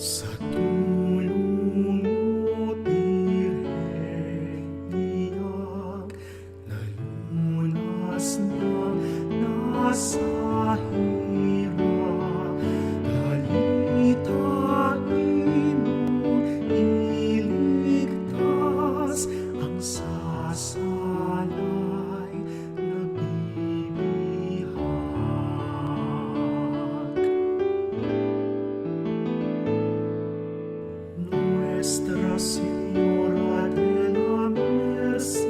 Sa tulong mo, Birhen, iyak, nalunas na nasa hirap. Dalitain mo, iligtas ang sasalay na bibihag. Nuestra Señora Dela Merced,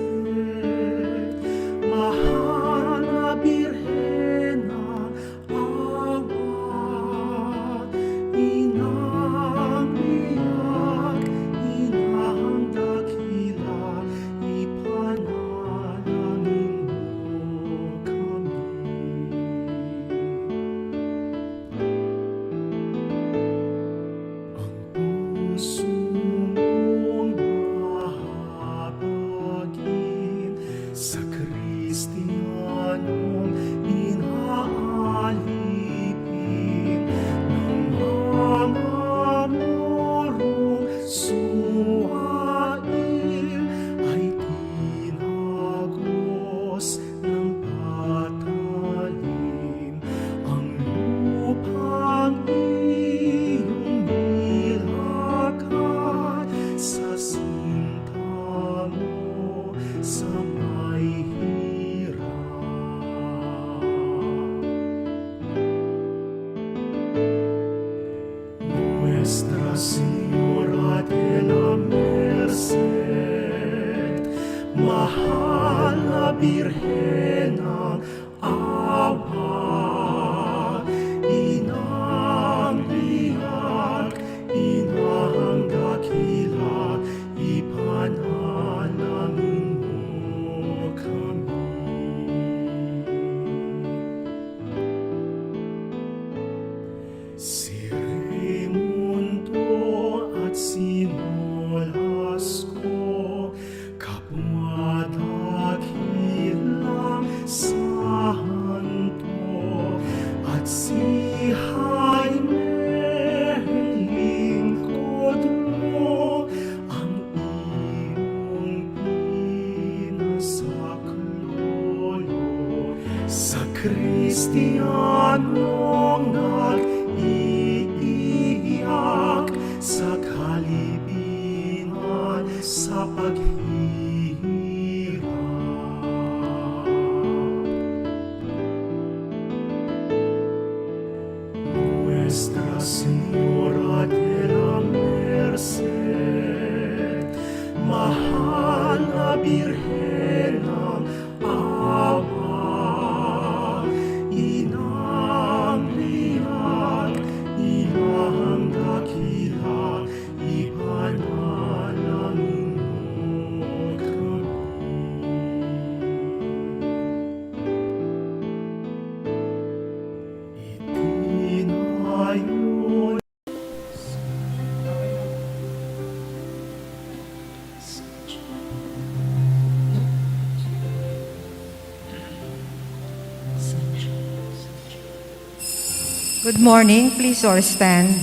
mahal na Birhena, awa, inang iyak, inang dakila, ipanalangin mo kami. Ang puso mong mahabagin sa Kristiyanong inaalipin ng mga morong suwail ay tinagos ng patalim ang lupang iyong nilakad sa sinta mo sa may hirap. Nuestra Señora de la Merced, mahal na Birhenang awa, inang liyak, inang dakila, ipanalangin mo kami. Si Raimundo at si Nolasco, kapwa dakilang santo, at si Jaime lingkod mo, ang iyong pinasaklolo sa Kristiyanong nag-iiyak sa kalibingan sa paghihirap. Nuestra Señora de la Merced, mahal na Birhenang awa, inang liyak, inang dakila, ipanalangin mo kami. Itinayo Good morning. Please all stand.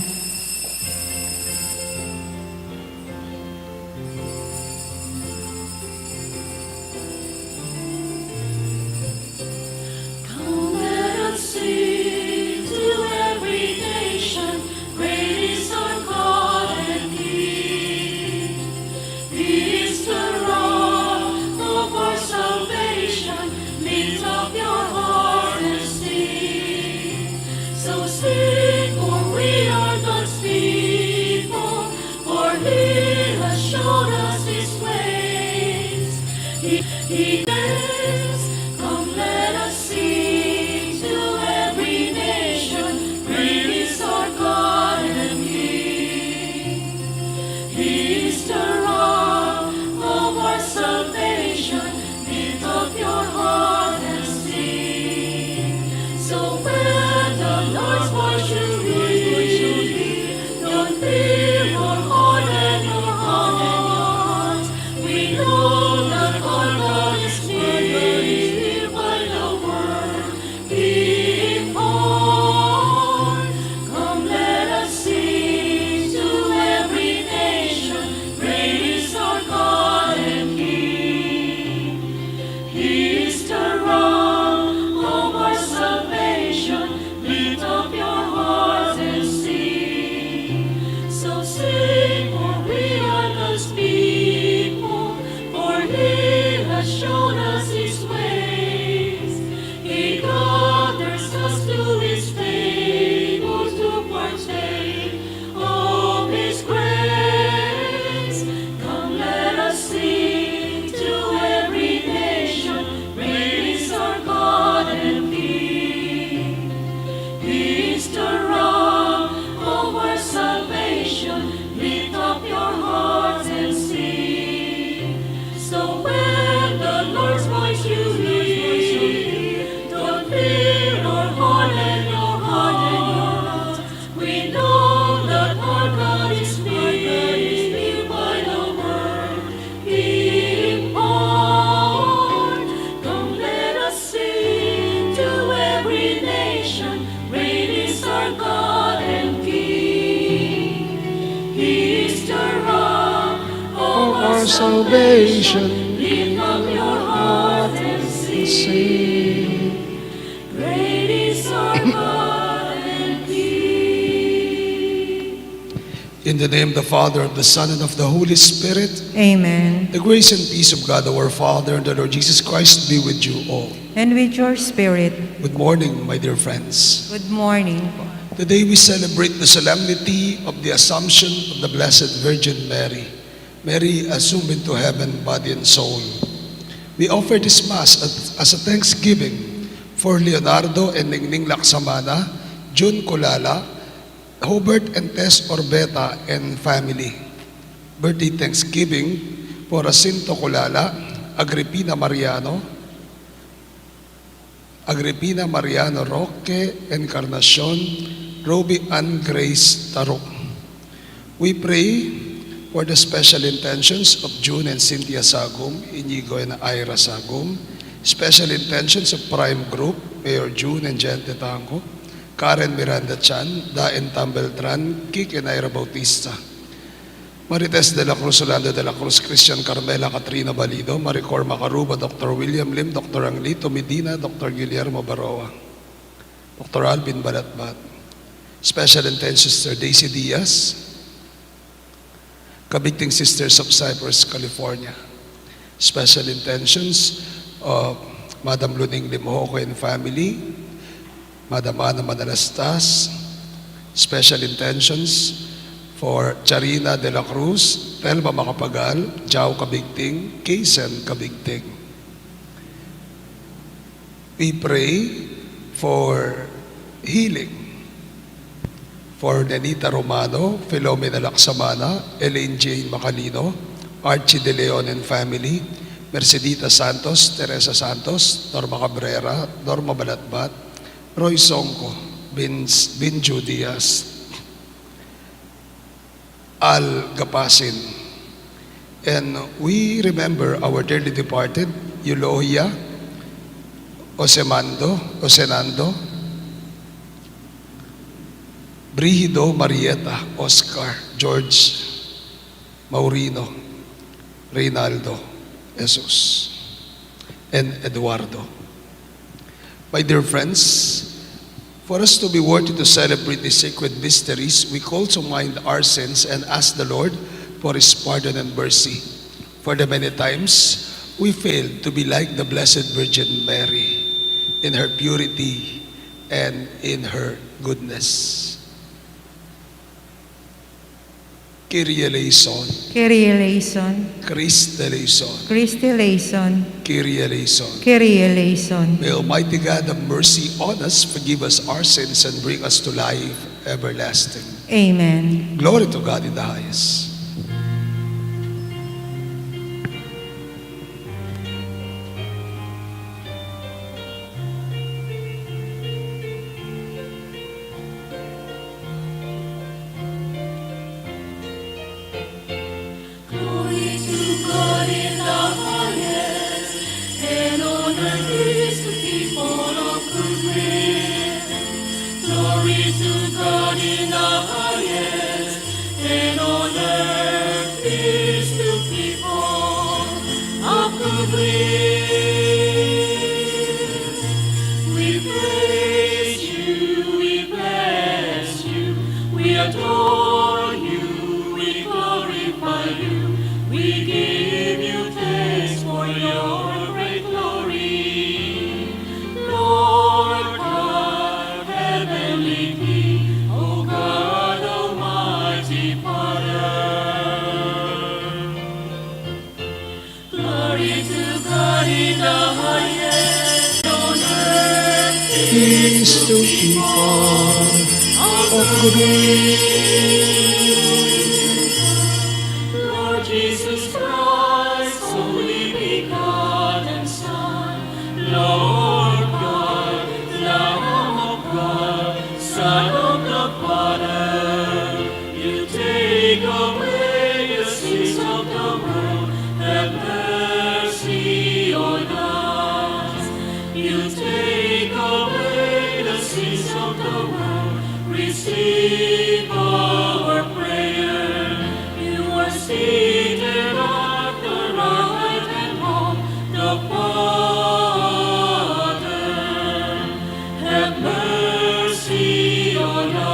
Come, let us sing to every nation, great is our God and King. He is the rock of our salvation. Lift up your heart and sing. So sing, for we are God's people, for He has shown us His ways. He is, come let us sing to every nation, great is our God and King. He is the rock of our salvation. Lift up your heart and sing. So when the Lord's voice you hear, don't fear or harden your heart. We know that our God is our God and King. He is the rock of our salvation. Lift up your heart and sing. Great is our God and King. In the name of the Father, of the Son, and of the Holy Spirit, Amen. the grace and peace of God our Father and the Lord Jesus Christ be with you all. And with your spirit, Good morning, my dear friends. good morning po. Today we celebrate the solemnity of the Assumption of the Blessed Virgin Mary. Mary assumed into heaven, body and soul. We offer this Mass as a thanksgiving for Leonardo and Ningning Laksamana, June Kulala, Hobart and Tess Orbeta and family. Birthday thanksgiving for Jacinto Kulala, Agripina Mariano Roque, Encarnacion, Roby Ann Grace Tarok. We pray for the special intentions of June and Cynthia Sagum, Inigo and Ira Sagum, special intentions of Prime Group, Mayor June and Gente Tango, Karen Miranda Chan, Daen Tambeltran, Kik and Ira Bautista, Marites de la Cruz, Orlando de la Cruz, Christian Carmela, Katrina Balido, Maricor Macaruba, Dr. William Lim, Dr. Anglito Medina, Dr. Guillermo Baroa, Dr. Alvin Balatbat, special intentions Sister Daisy Diaz, Kabigting Sisters of Cypress, California. Special intentions of Madam Luning Limhoco and family, Madam Ana Manalastas. Special intentions for Charina de la Cruz, Telma Macapagal, Jao Kabigting, Kaysen Kabigting. We pray for healing for Nenita Romano, Filomena Laksamana, Elaine Jane Macalino, Archie De Leon and family, Mercedita Santos, Teresa Santos, Norma Cabrera, Norma Balatbat, Roy Songko, Binju Diaz, Al Gapasin. And we remember our dearly departed, Eulohia, Osenando, Brigido, Marieta, Oscar, George, Maurino, Reynaldo, Jesus, and Eduardo. My dear friends, for us to be worthy to celebrate these sacred mysteries, we call to mind our sins and ask the Lord for His pardon and mercy. For the many times we failed to be like the Blessed Virgin Mary in her purity and in her goodness. Kyrie eleison, Kyrie eleison, Christ eleison, Christe eleison, Kyrie eleison. Kyrie eleison. May Almighty God have mercy on us, forgive us our sins, and bring us to life everlasting. Amen. Glory to God in the highest. Glory to God in the highest, and on earth peace to people of good will. Glory to God in the highest, and on earth peace to people of good will. We praise you, we bless you, we adore you, we glorify you, we give you thanks for your great glory. Lord God, heavenly King, O God, Almighty Father. Glory to God in the highest, on earth Peace to people of of good will. Lord Jesus Christ, only begotten Son, Lord God, Lamb of God, Son of the Father, you take away the sins of the world, have mercy on us. You take away the sins of the world, receive our prayer. You are seated at the right hand of the Father. Have mercy on us.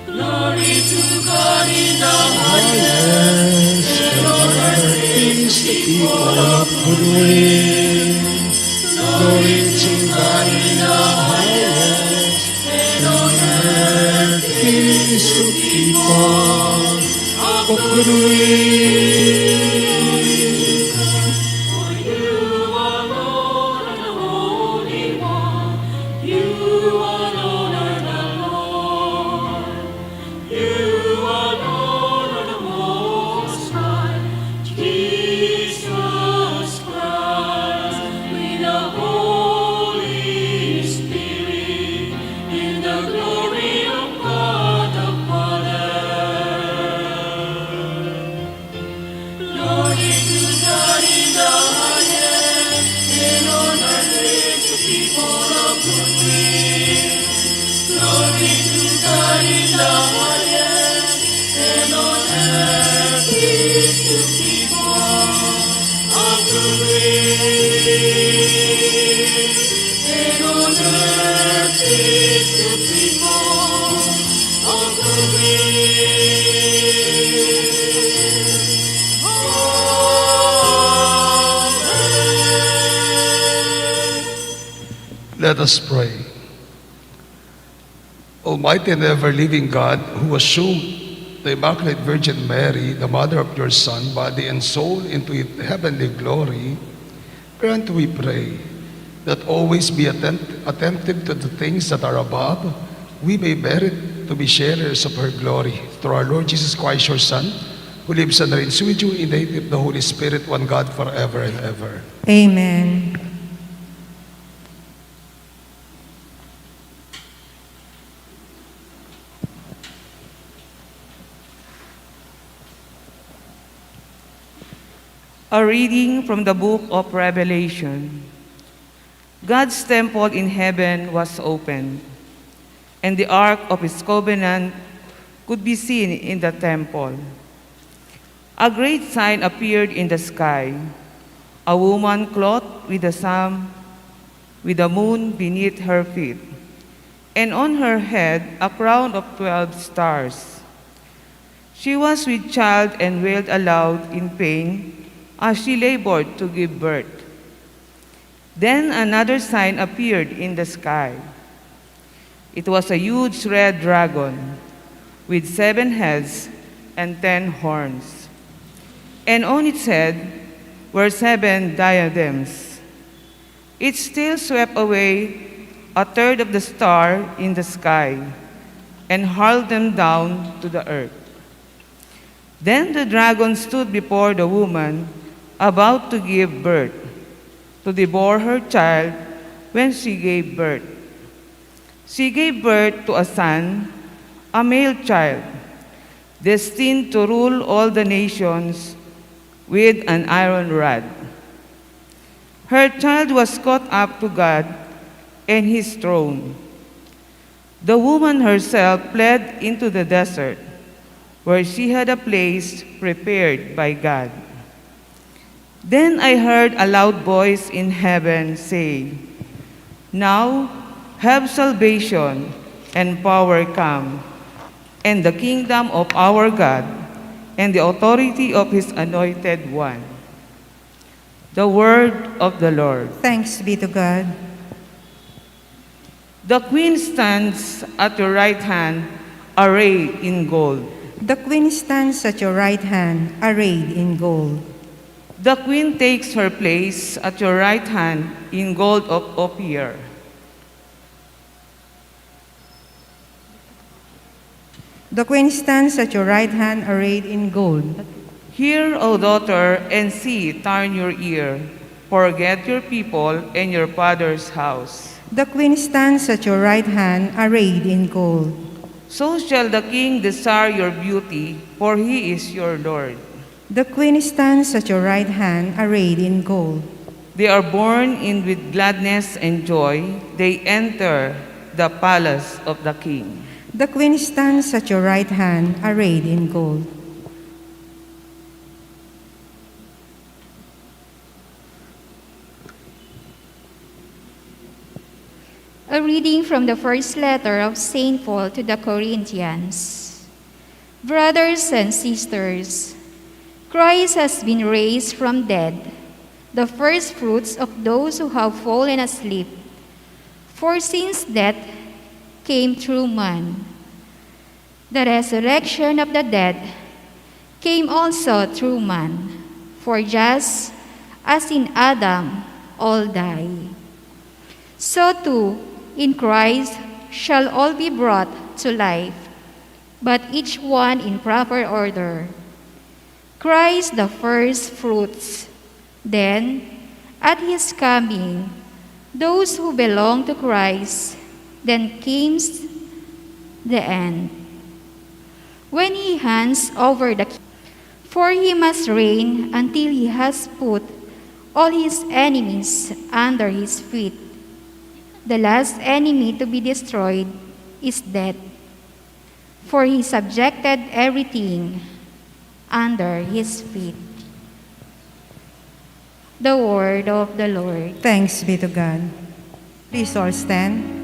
Glory to God in the highest, and on earth peace to people of good will. Glory to God in the highest, and on earth peace to people of good will. For you alone are the Holy One, you alone are the Lord, you alone are the Most High, Jesus Christ, with the Holy Spirit, in the glory of God the Father. Glory to God in the highest, and on earth peace to people of good will. Glory to God in the highest, and on earth peace to people of good will. And on earth peace to people of good will. Amen. Let us pray. Almighty and ever-living God, who assumed the Immaculate Virgin Mary, the mother of your Son, body and soul into heavenly glory, grant, we pray, that always be attentive to the things that are above, we may merit to be sharers of her glory. Through our Lord Jesus Christ, your Son, who lives and reigns with you in the unity of the Holy Spirit, one God, forever and ever. Amen. A reading from the book of Revelation. God's temple in heaven was opened, and the ark of his covenant could be seen in the temple. A great sign appeared in the sky, a woman clothed with the sun, with the moon beneath her feet, and on her head a crown of 12 stars. She was with child and wailed aloud in pain as she labored to give birth. Then another sign appeared in the sky. It was a huge red dragon with 7 heads and 10 horns, and on its head were 7 diadems. It still swept away a third of the star in the sky and hurled them down to the earth. Then the dragon stood before the woman about to give birth, to devour her child when she gave birth. She gave birth to a son, a male child, destined to rule all the nations with an iron rod. Her child was caught up to God and his throne. The woman herself fled into the desert, where she had a place prepared by God. Then I heard a loud voice in heaven say, "Now have salvation and power come, and the kingdom of our God, and the authority of his anointed one." The word of the Lord. Thanks be to God. The queen stands at your right hand, arrayed in gold. The queen stands at your right hand, arrayed in gold. The queen takes her place at your right hand in gold of Ophir. The queen stands at your right hand, arrayed in gold. Hear, O daughter, and see, turn your ear. Forget your people and your father's house. The queen stands at your right hand, arrayed in gold. So shall the king desire your beauty, for he is your Lord. The queen stands at your right hand, arrayed in gold. They are borne in with gladness and joy. They enter the palace of the king. The queen stands at your right hand, arrayed in gold. A reading from the first letter of St. Paul to the Corinthians. Brothers and sisters, Christ has been raised from dead, the first fruits of those who have fallen asleep. For since death came through man, the resurrection of the dead came also through man. For just as in Adam all die, so too in Christ shall all be brought to life, but each one in proper order. Christ the first fruits, then at his coming, those who belong to Christ, then comes the end, when he hands over the kingdom. For he must reign until he has put all his enemies under his feet. The last enemy to be destroyed is death, for he subjected everything under his feet. The word of the Lord. Thanks be to God. Please all stand.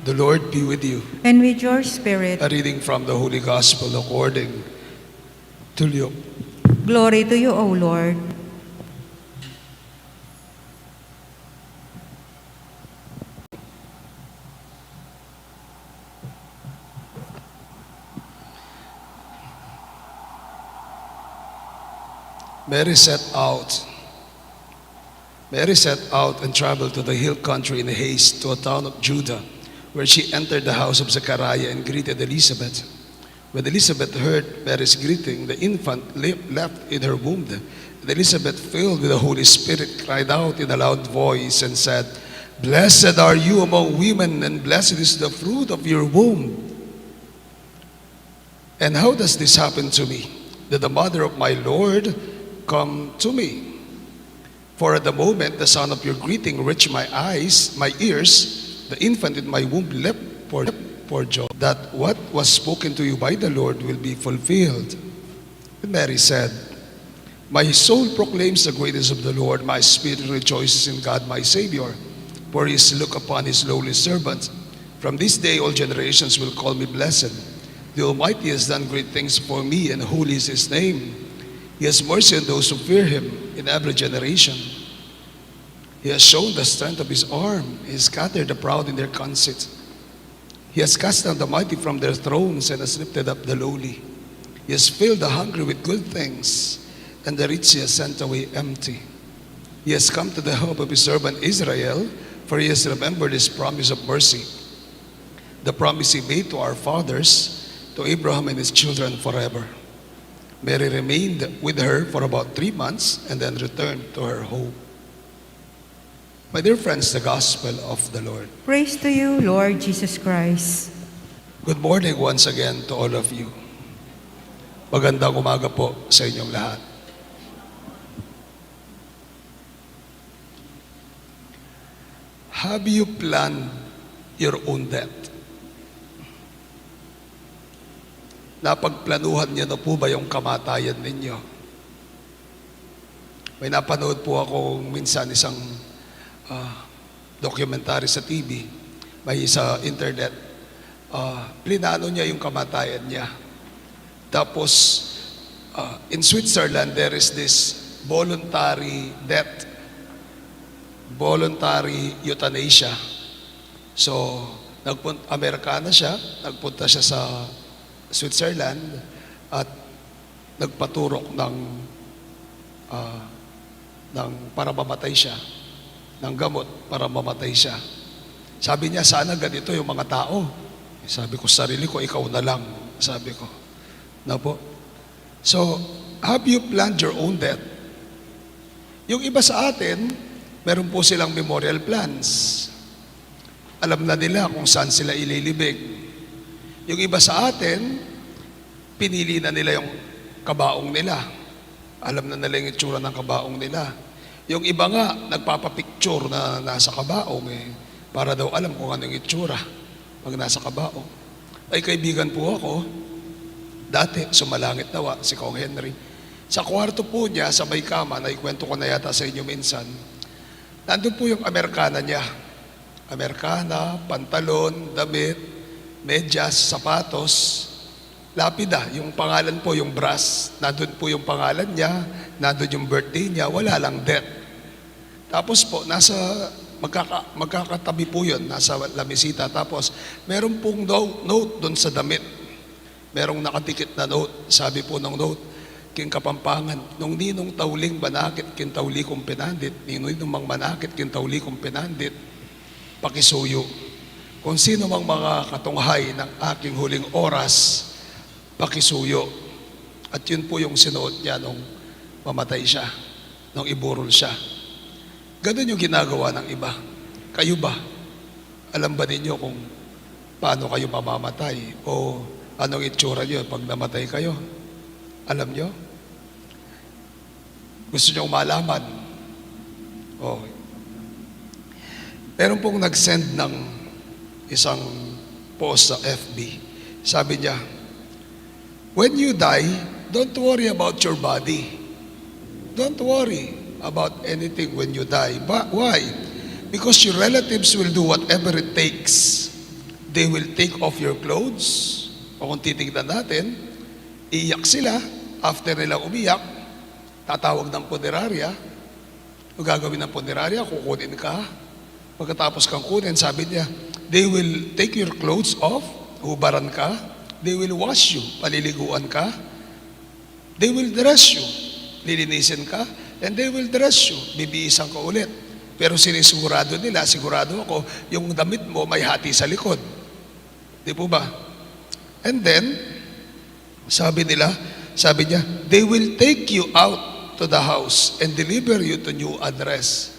The Lord be with you. And with your spirit, A reading from the Holy Gospel according to Luke. glory to you, O Lord. Mary set out and traveled to the hill country in haste to a town of Judah, where she entered the house of Zechariah and greeted Elizabeth. When Elizabeth heard Mary's greeting, the infant leapt in her womb. And Elizabeth, filled with the Holy Spirit, cried out in a loud voice and said, "Blessed are you among women, and blessed is the fruit of your womb. And how does this happen to me, that the mother of my Lord come to me? For at the moment the sound of your greeting reached my ears, the infant in my womb leapt for joy, that what was spoken to you by the Lord will be fulfilled." And Mary said, "My soul proclaims the greatness of the Lord. My spirit rejoices in God my Savior, for he has looked upon his lowly servant. From this day all generations will call me blessed. The Almighty has done great things for me, and holy is his name. He has mercy on those who fear him in every generation. He has shown the strength of his arm. He has scattered the proud in their conceit. He has cast down the mighty from their thrones and has lifted up the lowly. He has filled the hungry with good things, and the rich he has sent away empty. He has come to the help of his servant Israel, for he has remembered his promise of mercy, the promise he made to our fathers, to Abraham and his children forever." Mary remained with her for about 3 months and then returned to her home. My dear friends, the Gospel of the Lord. Praise to you, Lord Jesus Christ. Good morning once again to all of you. Magandang umaga po sa inyong lahat. Have you planned your own death? Napagplanuhan niyo na po ba yung kamatayan ninyo? May napanood po ako minsan isang documentary sa TV, may sa internet. Plinano niya yung kamatayan niya. Tapos, in Switzerland, there is this voluntary death, voluntary euthanasia. So, Amerikana siya, nagpunta siya sa Switzerland at nagpaturok ng para mamatay siya, ng gamot para mamatay siya. Sabi niya, sana ganito yung mga tao. Sabi ko, sarili ko, ikaw na lang. Sabi ko, na po. So, have you planned your own death? Yung iba sa atin, meron po silang memorial plans. Alam na nila kung saan sila ililibing. Yung iba sa atin, pinili na nila yung kabaong nila. Alam na nila yung itsura ng kabaong nila. Yung iba nga, nagpapapicture na nasa kabaong para daw alam kung ano yung itsura pag nasa kabaong. Ay kaibigan po ako, dati, sumalangit nawa, si Kong Henry. Sa kwarto po niya, sa may kama, naikwento ko na yata sa inyo minsan, nandun po yung Amerikana niya. Amerikana, pantalon, damit, medyas, sapatos, lapida, yung pangalan po, yung brass, nandun po yung pangalan niya, nandun yung birthday niya, wala lang death. Tapos po, magkakatabi po yun, nasa lamisita. Tapos, meron pong note doon sa damit. Merong nakadikit na note, sabi po ng note, king Kapampangan, nung ninong tauling banakit kintawli kong pinandit, ninong mang manakit kintawli kong pinandit, pakisuyo. Kung sino mang mga katunghay ng aking huling oras, pakisuyo. At yun po yung sinuot niya nung mamatay siya, nung iburol siya. Ganun yung ginagawa ng iba. Kayo ba? Alam ba ninyo kung paano kayo mamamatay? O anong itsura nyo pag namatay kayo? Alam nyo? Gusto nyo malaman? Okay. Meron pong nag-send ng isang post sa FB. Sabi niya, when you die, don't worry about your body. Don't worry about anything when you die. But why? Because your relatives will do whatever it takes. They will take off your clothes. O kung titignan natin, iiyak sila. After nila umiyak, tatawag ng punerarya. Ang gagawin ng punerarya, kukunin ka. Pagkatapos kang kunin, sabi niya, they will take your clothes off, hubaran ka. They will wash you, paliliguan ka. They will dress you, lilinisin ka. And they will dress you, bibiisan ka ulit. Pero sinisigurado nila, sigurado ako, yung damit mo may hati sa likod. Di po ba? And then, sabi niya, they will take you out to the house and deliver you to new address.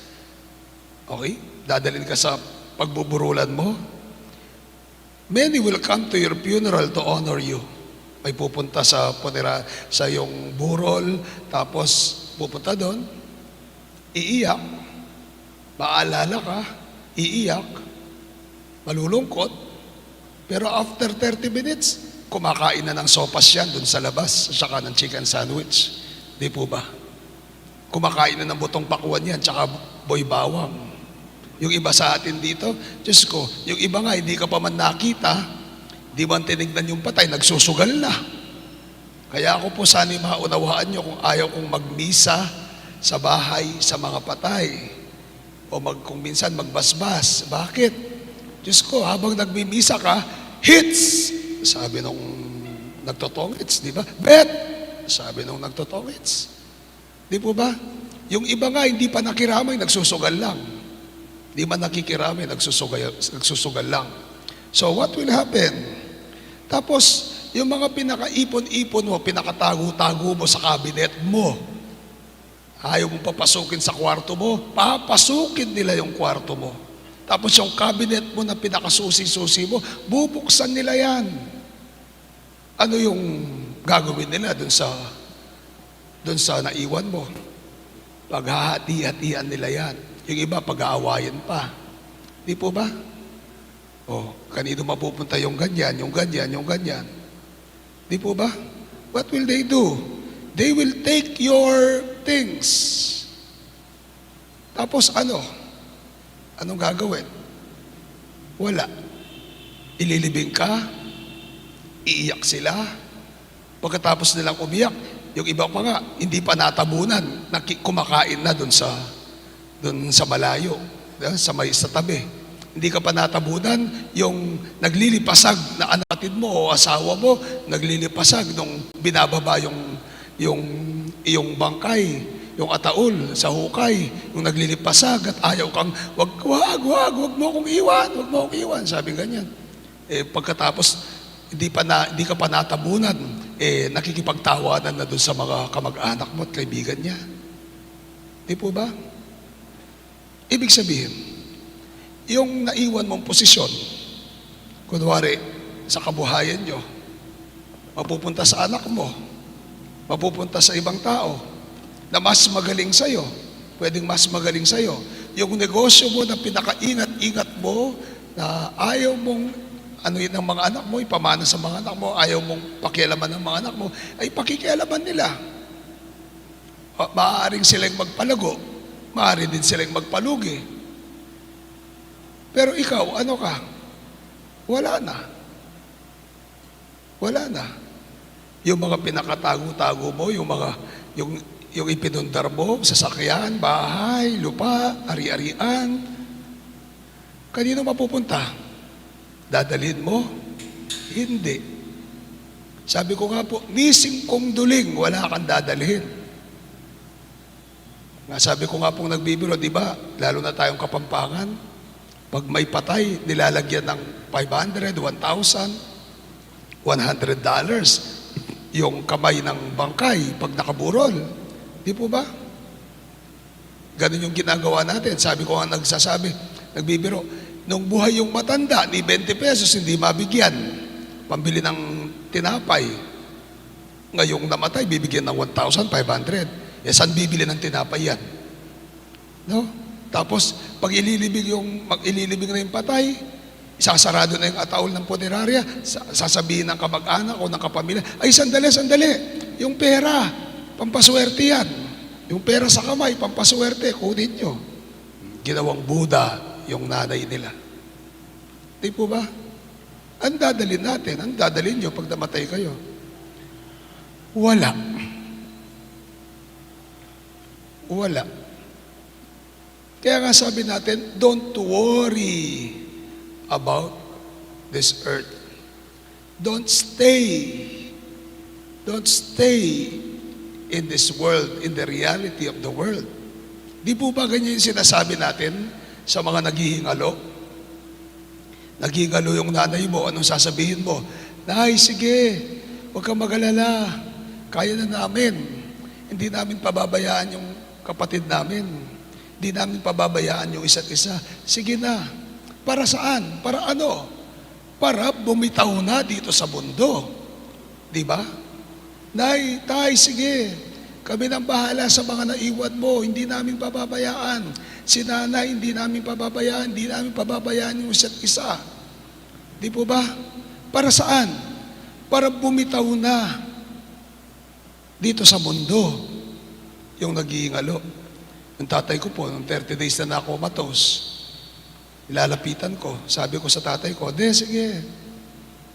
Okay? Dadalhin ka sa pagbuburulan mo. Many will come to your funeral to honor you. May pupunta sa yung burol, tapos pupunta doon, iiyak, maalala ka, iiyak, malulungkot, pero after 30 minutes, kumakain na ng sopas yan doon sa labas, saka ng chicken sandwich. Di po ba? Kumakain na ng butong pakuan yan, saka boy bawang. Yung iba sa atin dito, Diyos ko, yung iba nga, hindi ka pa man nakita, di man tinignan yung patay, nagsusugal na. Kaya ako po sana maunawaan nyo kung ayaw kong magmisa sa bahay sa mga patay o kung minsan magbasbas. Bakit? Diyos ko, habang nagmimisa ka, hits! Sabi nung nagtotongits, di ba? Bet! Sabi nung nagtotongits. Di po ba? Yung iba nga, hindi pa nakiramay, nagsusugal lang. Di man nakikiramay, nagsusugal lang. So what will happen? Tapos, yung mga pinakaipon-ipon mo, pinakatago-tago mo sa kabinet mo, ayaw mong papasukin sa kwarto mo, papasukin nila yung kwarto mo. Tapos yung cabinet mo na pinakasusi-susi mo, bubuksan nila yan. Ano yung gagawin nila dun sa naiwan mo? Paghahati-hatian nila yan. Yung iba, pag-aawayan pa. Di po ba? O, kanino mapupunta yung ganyan, yung ganyan, yung ganyan. Di po ba? What will they do? They will take your things. Tapos ano? Anong gagawin? Wala. Ililibing ka, iiyak sila, Pagkatapos nilang umiyak, yung iba pa nga, hindi pa natabunan, kumakain na dun sa malayo, sa tabi. Hindi ka pa natabunan, yung naglilipasag na anatid mo o asawa mo, naglilipasag nung binababa yung bangkay, yung ataol sa hukay, yung naglilipasag at ayaw kang, wag mo akong iwan, sabi ganyan. Pagkatapos, hindi ka pa natabunan, nakikipagtawanan na doon sa mga kamag-anak mo at kaibigan niya. Di po ba? Ibig sabihin, yung naiwan mong posisyon, kunwari, sa kabuhayan nyo, mapupunta sa anak mo, mapupunta sa ibang tao, na mas magaling sa'yo, pwedeng mas magaling sa'yo. Yung negosyo mo na pinakaingat-ingat mo, na ayaw mong ano yun ng mga anak mo, ipamana sa mga anak mo, ayaw mong pakialaman ng mga anak mo, ay pakikialaman nila. Maaaring silang magpalago, maaari din silang magpalugi. Pero ikaw, ano ka? Wala na. Wala na. Yung mga pinakatago-tago mo, yung ipinundar mo, sasakyan, bahay, lupa, ari-arian, kanino mapupunta? Dadalhin mo? Hindi. Sabi ko nga po, nising kong duling, wala kang dadalhin. Sabi ko nga pong nagbibiro, di ba, lalo na tayong Kapampangan, pag may patay, nilalagyan ng $500, $1,000, $100 yung kamay ng bangkay pag nakaburol. Di po ba? Ganun yung ginagawa natin. Sabi ko nga nagbibiro, nung buhay yung matanda, ni 20 pesos hindi mabigyan. Pambili ng tinapay. Ngayong namatay, bibigyan ng 1,500. Saan bibili ng tinapay yan? No? Tapos, pag ililibing na yung patay, isasarado na yung ataol ng punerarya, sasabihin ng kamag-anak o ng kapamilya, ay sandali, yung pera, pampaswerte yan. Yung pera sa kamay, pampaswerte, kunin nyo. Ginawang Buddha yung nanay nila. Di po ba? Ang dadalhin natin, ang dadalhin nyo pag namatay kayo. Wala. Kaya nga sabi natin, don't worry about this earth. Don't stay in this world, in the reality of the world. Di po ba ganyan yung sinasabi natin sa mga naghihingalo? Naghihingalo yung nanay mo, anong sasabihin mo? Nay, sige, huwag kang mag-alala. Kaya na namin. Hindi namin pababayaan yung kapatid namin. Hindi namin pababayaan yung isa't isa. Sige na. Para saan? Para ano? Para bumitaw na dito sa mundo. Di ba? Nay, tay, sige. Kami nang bahala sa mga naiwan mo. Hindi namin pababayaan. Si nanay, hindi namin pababayaan. Hindi namin pababayaan yung isa't isa. Di po ba? Para saan? Para bumitaw na dito sa mundo yung nag-iingalo. Yung tatay ko po, nung 30 days na nakomatos, ilalapitan ko. Sabi ko sa tatay ko, sige,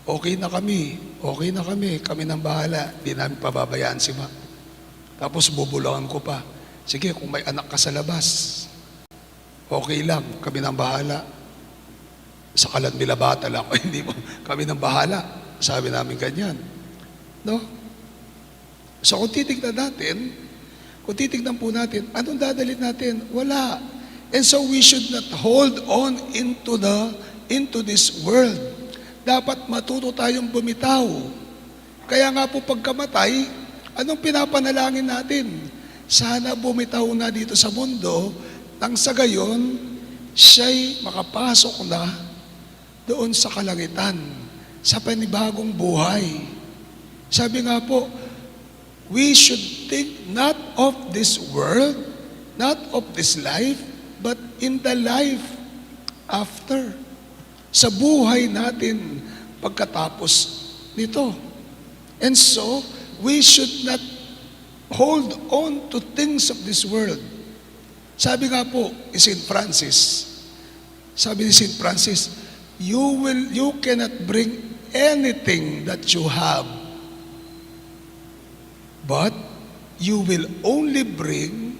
okay na kami, kami nang bahala. Hindi namin pababayaan si Ma. Tapos bubulangan ko pa, sige, kung may anak ka sa labas, okay lang, kami nang bahala. Sa kalan milabata lang, hindi mo, kami nang bahala. Sabi namin ganyan. No? So kung titignan po natin, anong dadalhin natin? Wala. And so we should not hold on into this world. Dapat matuto tayong bumitaw. Kaya nga po pagkamatay, anong pinapanalangin natin? Sana bumitaw na dito sa mundo, nang sa gayon, siya'y makapasok na doon sa kalangitan, sa panibagong buhay. Sabi nga po, we should think not of this world, not of this life, but in the life after. Sa buhay natin pagkatapos nito. And so, we should not hold on to things of this world. Sabi nga po ni St. Francis, sabi ni St. Francis, you cannot bring anything that you have but you will only bring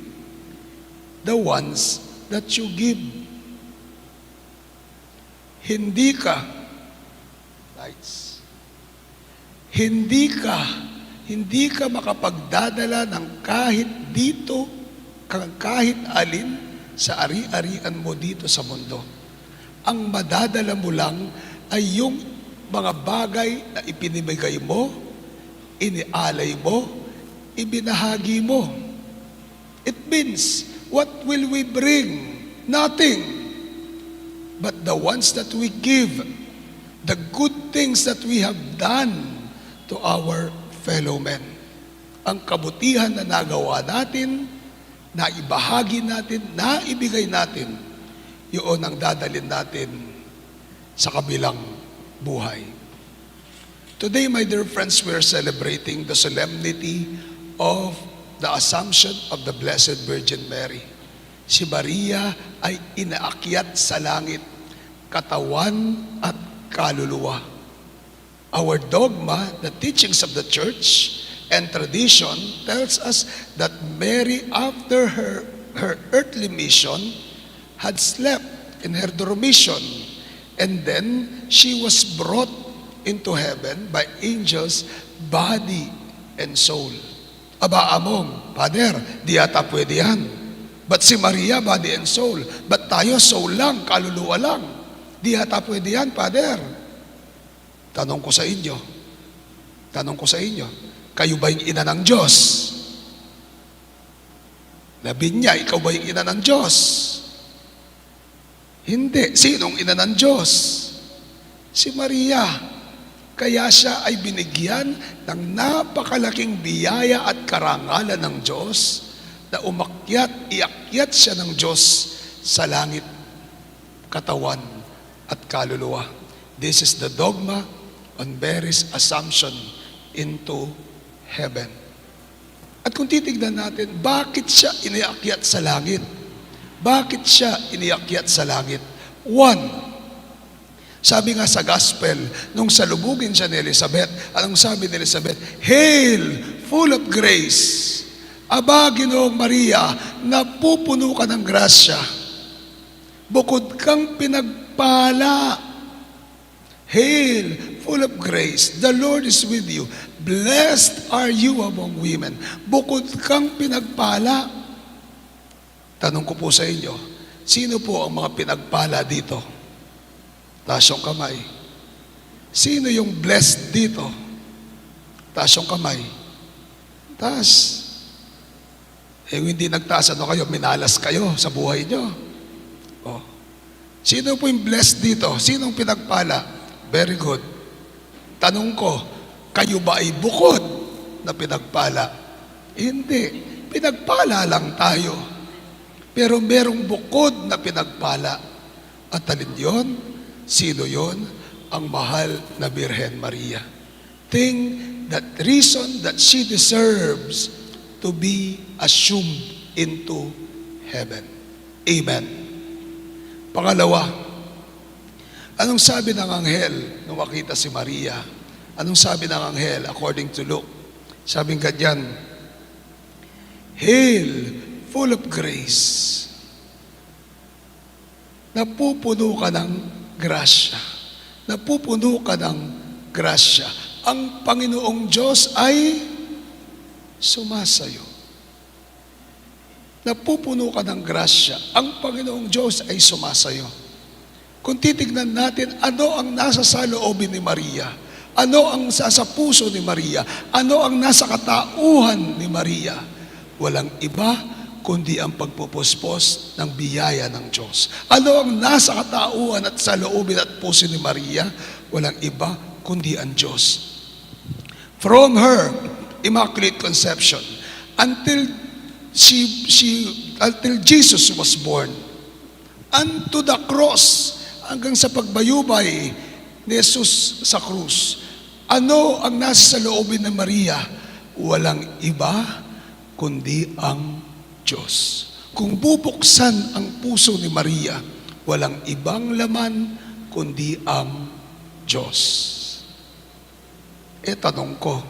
the ones that you give. Hindi ka, lights, hindi ka makapagdadala ng kahit dito, kahit alin sa ari-arian mo dito sa mundo. Ang madadala mo lang ay yung mga bagay na ipinibigay mo, inialay mo, ibinahagi mo. It means, what will we bring? Nothing. But the ones that we give, the good things that we have done to our fellow men. Ang kabutihan na nagawa natin, na ibahagi natin, na ibigay natin, yun ang dadalhin natin sa kabilang buhay. Today, my dear friends, we are celebrating the solemnity of the Assumption of the Blessed Virgin Mary. Si Maria ay inaakyat sa langit, katawan at kaluluwa. Our dogma, the teachings of the church and tradition tells us that Mary, after her earthly mission, had slept in her dormition, and then she was brought into heaven by angels, body and soul. Aba among, Father, di ata pwede yan. But si Maria, body and soul. But tayo, soul lang, kaluluwa lang. Di ata pwede yan, Father. Tanong ko sa inyo, kayo ba yung ina ng Diyos? Labinya, ikaw ba yung ina ng Diyos? Hindi. Sinong ina ng Diyos? Si Maria. Kaya siya ay binigyan ng napakalaking biyaya at karangalan ng Diyos na iakyat siya ng Diyos sa langit, katawan at kaluluwa. This is the dogma on Mary's assumption into heaven. At kung titignan natin, bakit siya iniakyat sa langit? Bakit siya iniakyat sa langit? One, sabi nga sa gospel, nung salubugin siya ni Elizabeth, anong sabi ni Elizabeth? Hail, full of grace. Aba, Ginoong Maria, napupuno ka ng grasya. Bukod kang pinagpala. Hail, full of grace, the Lord is with you. Blessed are you among women. Bukod kang pinagpala. Tanong ko po sa inyo, sino po ang mga pinagpala dito? Taas yung kamay. Sino yung blessed dito? Taas yung kamay. Taas. Hindi nagtaas, ano kayo? Minalas kayo sa buhay nyo. Oh. Sino po yung blessed dito? Sinong pinagpala? Very good. Tanong ko, kayo ba ay bukod na pinagpala? Hindi. Pinagpala lang tayo. Pero merong bukod na pinagpala. At alin yun? Sino yun? Ang mahal na Birhen Maria. Think that reason that she deserves to be assumed into heaven. Amen. Pangalawa, anong sabi ng anghel nung makita si Maria? Anong sabi ng anghel according to Luke? Sabi nga dyan, Hail, full of grace. Napupuno ka ng grasya. Napupuno ka ng grasya. Ang Panginoong Diyos ay sumasayo. Napupuno ka ng grasya. Ang Panginoong Diyos ay sumasayo. Kung titignan natin, ano ang nasa saloobin ni Maria? Ano ang sa puso ni Maria? Ano ang nasa katauhan ni Maria? Walang iba kundi ang pagpupuspos ng biyaya ng Diyos. Ano ang nasa katauhan at saloobin at puso ni Maria? Walang iba kundi ang Diyos. From her Immaculate Conception until Jesus was born, unto the cross, hanggang sa pagbayubay ni Jesus sa krus. Ano ang nasa loobin ng Maria? Walang iba kundi ang Diyos. Kung bubuksan ang puso ni Maria, walang ibang laman kundi ang Diyos. Tanong ko,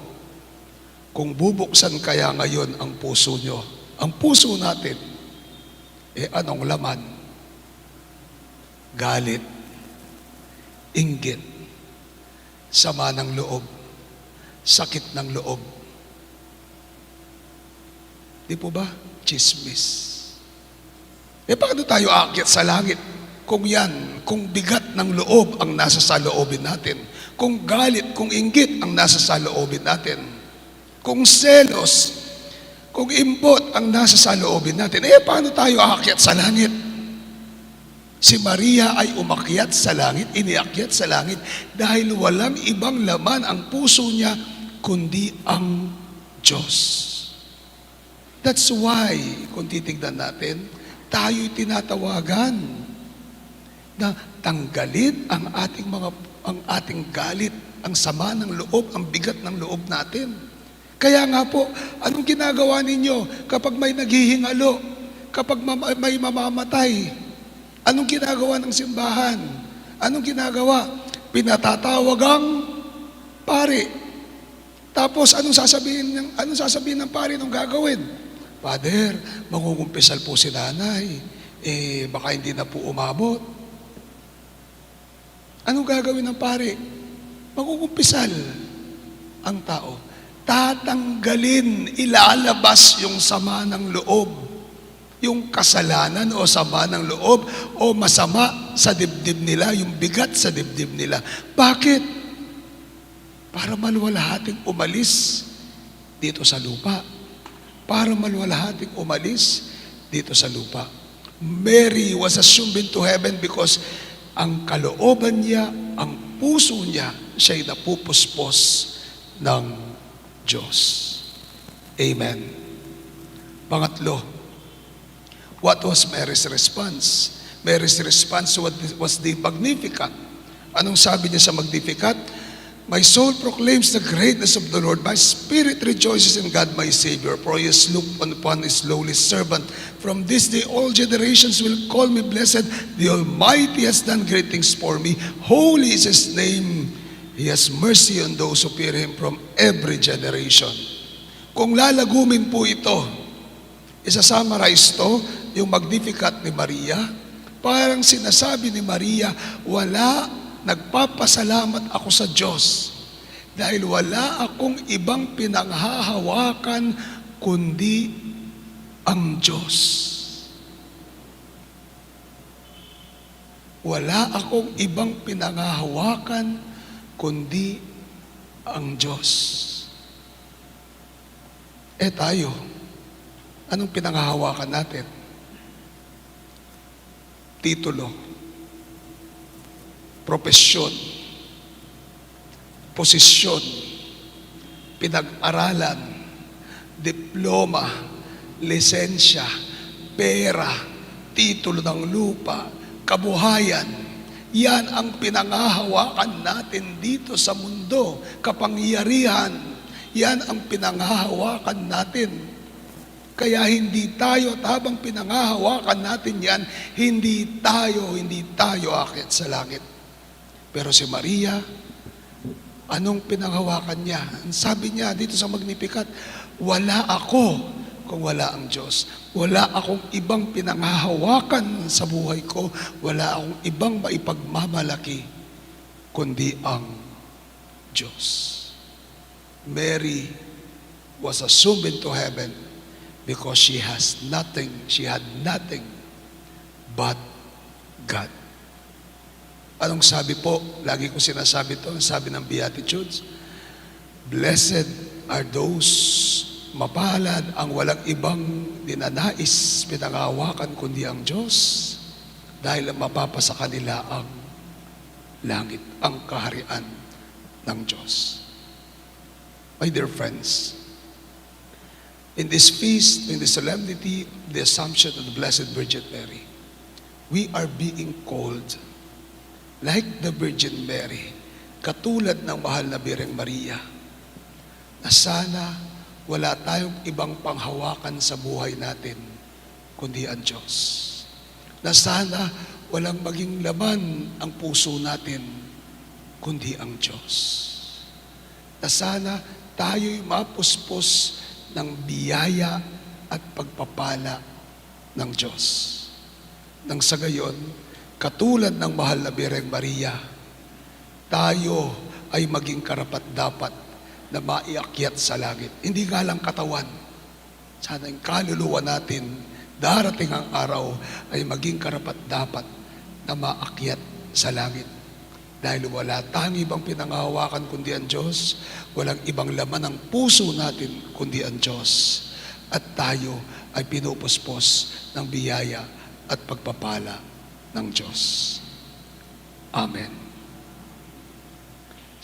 Kung bubuksan kaya ngayon ang puso nyo, ang puso natin, anong laman? Galit, inggit, sama ng loob, sakit ng loob. Di po ba? Chismis. Paano tayo aakyat sa langit? Kung kung bigat ng loob ang nasa saloobin natin, kung galit, kung inggit ang nasa saloobin natin, kung selos, kung imbot ang nasa saloobin natin, paano tayo aakyat sa langit? Si Maria ay umakyat sa langit, iniakyat sa langit, dahil walang ibang laman ang puso niya, kundi ang Diyos. That's why, kung titignan natin, tayo'y tinatawagan na tanggalin ang ating galit, ang sama ng loob, ang bigat ng loob natin. Kaya nga po, anong ginagawa ninyo kapag may naghihingalo, kapag may mamamatay? Anong ginagawa ng simbahan? Anong ginagawa? Pinatatawag ang pare. Tapos anong sasabihin ng pare nung gagawin? Father, mangungumpisal po si nanay. Baka hindi na po umabot. Anong gagawin ng pare? Mangungumpisal ang tao. Tatanggalin, ilalabas yung sama ng loob, yung kasalanan o sama ng loob o masama sa dibdib nila, yung bigat sa dibdib nila. Bakit? Para maluwalhating umalis dito sa lupa. Para maluwalhating umalis dito sa lupa. Mary was assumed into heaven because ang kalooban niya, ang puso niya, siya'y napupuspos ng Diyos. Amen. Pangatlo, what was Mary's response? Mary's response was the Magnifica. Anong sabi niya sa Magnificat? My soul proclaims the greatness of the Lord. My spirit rejoices in God my Savior, for He has looked upon His lowly servant. From this day all generations will call me blessed. The Almighty has done great things for me. Holy is His name. He has mercy on those who fear Him from every generation. Kung lalagumin po ito, isa-summarize to, yung Magnificat ni Maria, parang sinasabi ni Maria, nagpapasalamat ako sa Diyos dahil wala akong ibang pinanghahawakan kundi ang Diyos. Wala akong ibang pinanghahawakan kundi ang Diyos. Tayo, anong pinanghahawakan natin? Titulo, propesyon, posisyon, pinag-aralan, diploma, lisensya, pera, titulo ng lupa, kabuhayan. Yan ang pinanghahawakan natin dito sa mundo. Kapangyarihan, yan ang pinanghahawakan natin. Kaya hindi tayo, habang pinanghahawakan natin yan, hindi tayo aakyat sa langit. Pero si Maria, anong pinanghawakan niya? Ang sabi niya dito sa Magnificat, wala ako kung wala ang Diyos. Wala akong ibang pinanghahawakan sa buhay ko. Wala akong ibang maipagmamalaki kundi ang Diyos. Mary was assumed into heaven because she had nothing but God. Anong sabi po? Lagi ko sinasabi ito, sabi ng Beatitudes, blessed are those, mapalad ang walang ibang dinanais, pinangahawakan kundi ang Diyos, dahil mapapasa kanila ang langit, ang kaharian ng Diyos. My dear friends, in this feast, in the solemnity, the Assumption of the Blessed Virgin Mary, we are being called like the Virgin Mary, katulad ng mahal na Birheng Maria, na sana wala tayong ibang panghawakan sa buhay natin kundi ang Diyos. Na sana walang maging laman ang puso natin kundi ang Diyos. Na sana tayo'y mapuspos ng biyaya at pagpapala ng Diyos. Nang sa gayon, katulad ng mahal na Birheng Maria, tayo ay maging karapat-dapat na maiakyat sa langit. Hindi nga lang katawan. Sana yung kaluluwa natin, darating ang araw ay maging karapat-dapat na maakyat sa langit. Dahil wala tayong ibang pinanghahawakan kundi ang Diyos, walang ibang laman ng puso natin kundi ang Diyos. At tayo ay pinupuspos ng biyaya at pagpapala ng Diyos. Amen.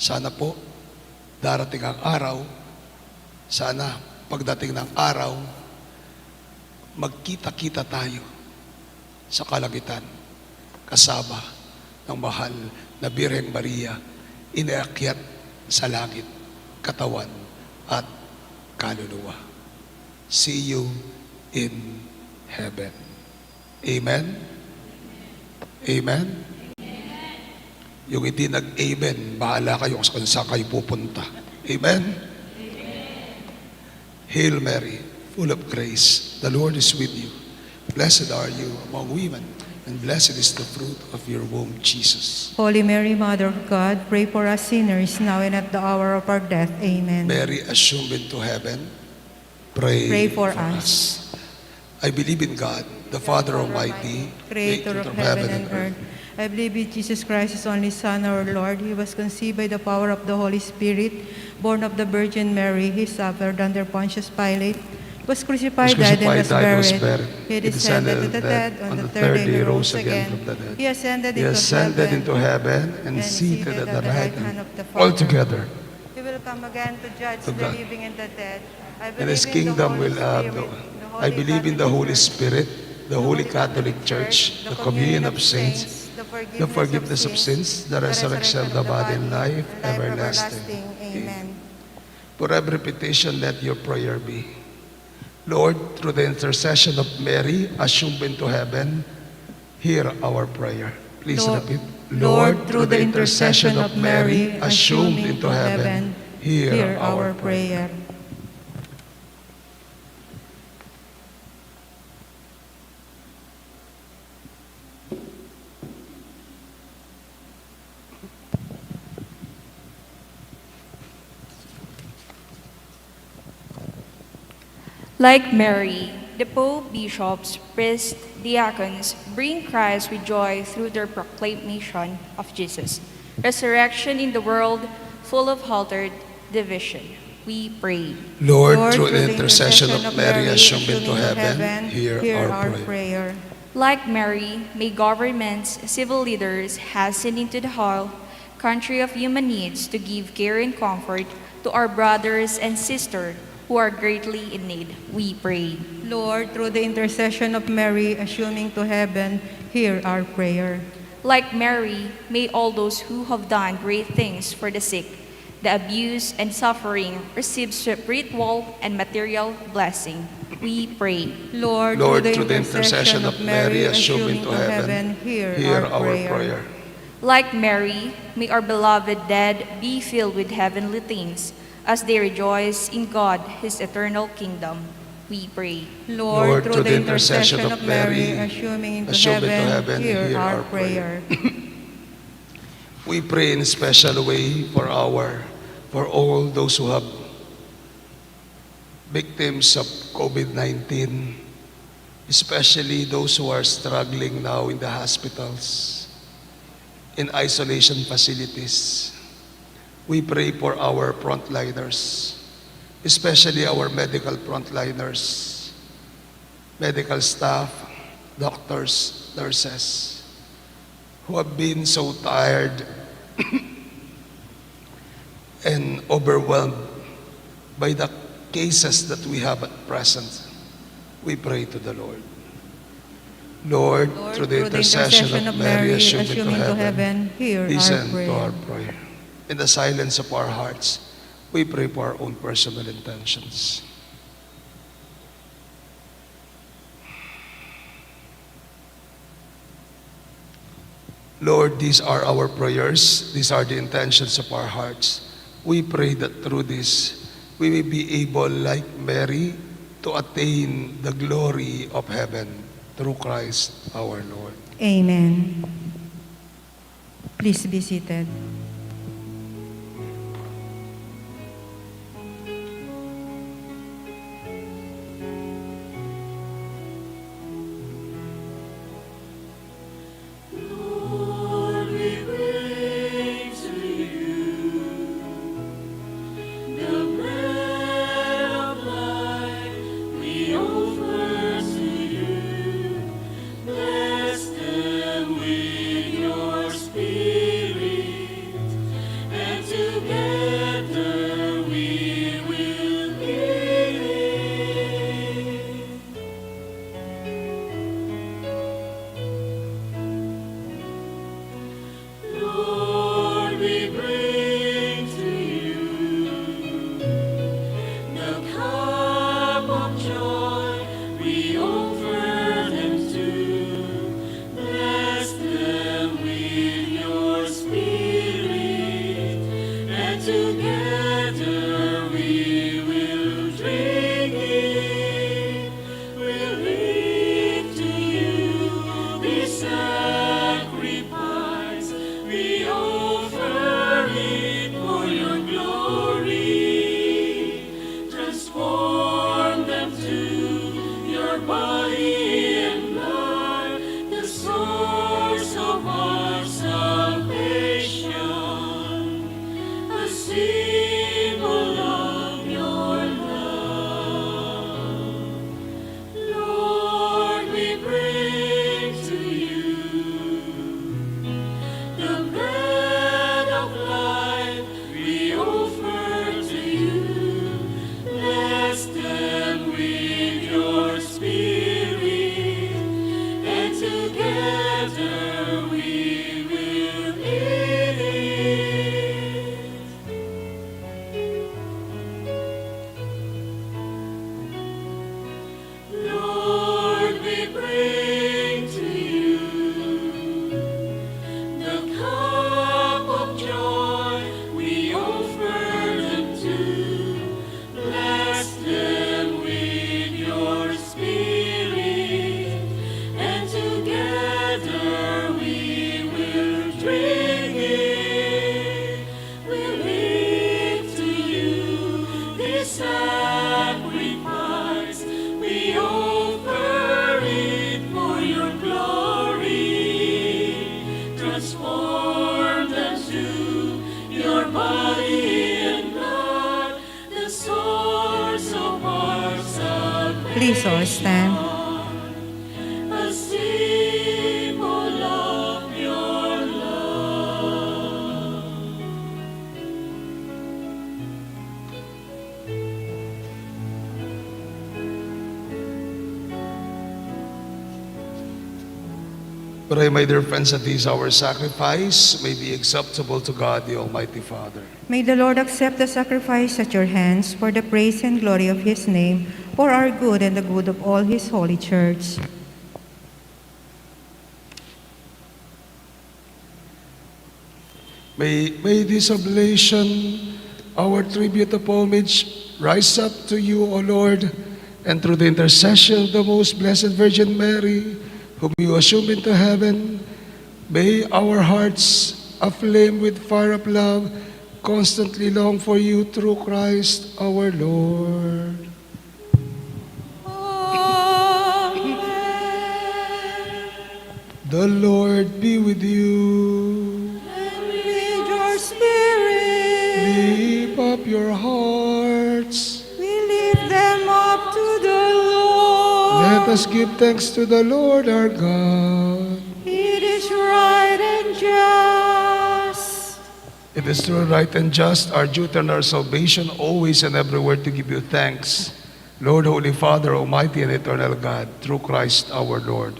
Sana po, darating ang araw, sana pagdating ng araw, magkita-kita tayo sa kalangitan, kasama ng mahal na Birheng Maria, inaakyat sa langit, katawan at kaluluwa. See you in heaven. Amen? Amen? Yung hindi nag-amen, bahala kayo kung saan kayo pupunta. Amen? Hail Mary, full of grace, the Lord is with you. Blessed are you among women, and blessed is the fruit of your womb, Jesus. Holy Mary, Mother of God, pray for us sinners, now and at the hour of our death. Amen. Mary, assumed into heaven, pray for us. I believe in God, the Father Almighty, Creator of heaven and earth. I believe in Jesus Christ, His only Son, our Lord. He was conceived by the power of the Holy Spirit, born of the Virgin Mary. He suffered under Pontius Pilate, was crucified, died, and was buried. He descended to the dead. On the third day, he rose again from the dead. He ascended into heaven and seated at the right hand of the Father. altogether. He will come again to judge To the God. living and the dead. I And believe His in the kingdom Holy will have Spirit, no. I believe in the Holy Spirit, the Holy Catholic Church, the communion of saints, the forgiveness of sins, the resurrection of the body, and life everlasting. Amen. For every petition, let your prayer be. Lord, through the intercession of Mary, assumed into heaven, hear our prayer. Please repeat. Lord, through the intercession of Mary, assumed into heaven, hear our prayer. Like Mary, the Pope, bishops, priests, diacons bring Christ with joy through their proclamation of Jesus' resurrection in the world full of haltered division. We pray. Lord, through the intercession of Mary, assumed into heaven, hear our prayer. Like Mary, may governments, civil leaders hasten into the whole country of human needs to give care and comfort to our brothers and sisters who are greatly in need. We pray. Lord, through the intercession of Mary, assuming to heaven, hear our prayer. Like Mary, may all those who have done great things for the sick, the abused and suffering receive spiritual and material blessing. We pray. Lord, through the intercession of Mary, assuming to heaven, hear our prayer. Like Mary, may our beloved dead be filled with heavenly things as they rejoice in God, His eternal kingdom. We pray. Lord, through the intercession of Mary, assuming into heaven, hear our prayer. We pray in a special way for all those who have victims of COVID-19, especially those who are struggling now in the hospitals, in isolation facilities. We pray for our frontliners, especially our medical frontliners, medical staff, doctors, nurses, who have been so tired and overwhelmed by the cases that we have at present. We pray to the Lord. Lord, through the intercession of Mary, assumed into heaven, listen to our prayer. In the silence of our hearts, we pray for our own personal intentions. Lord, these are our prayers. These are the intentions of our hearts. We pray that through this, we may be able, like Mary, to attain the glory of heaven through Christ our Lord. Amen. Please be seated. Lord, we bring to you the bread of life. We offer to you. Bless them with your spirit, and together we will eat it. Lord, we bring to you the cup of joy. We offer them too. Bless them with your spirit, and together we will drink it. We'll lift to you this sacrifice. We offer it for your glory. Transform them to your body and blood, the source of our salvation, a symbol of your love. Lord, we bring to you the bread of life. We offer to you. Bless them with your spirit, and together we will eat it. Lord, we bring to you the cup of joy. We offer them too. Bless them with your spirit, and together we will drink it. We lift to you this sacrifice. We offer it for your glory. Transform them to your body and blood, the source of our salvation. Please all stand. A symbol of your love. Pray, my dear friends, that this our sacrifice may be acceptable to God, the Almighty Father. May the Lord accept the sacrifice at your hands for the praise and glory of his name, for our good and the good of all his holy church. May this oblation, our tribute of homage, rise up to you, O Lord, and through the intercession of the most blessed Virgin Mary, whom you assume into heaven, may our hearts, aflame with fire of love, constantly long for you through Christ our Lord. The Lord be with you. And with your spirit, Lift up your hearts. we lift them up to the Lord. Let us give thanks to the Lord our God. It is right and just. It is true, right, and just, our duty and our salvation, always and everywhere to give you thanks, Lord, Holy Father, Almighty and Eternal God, through Christ our Lord.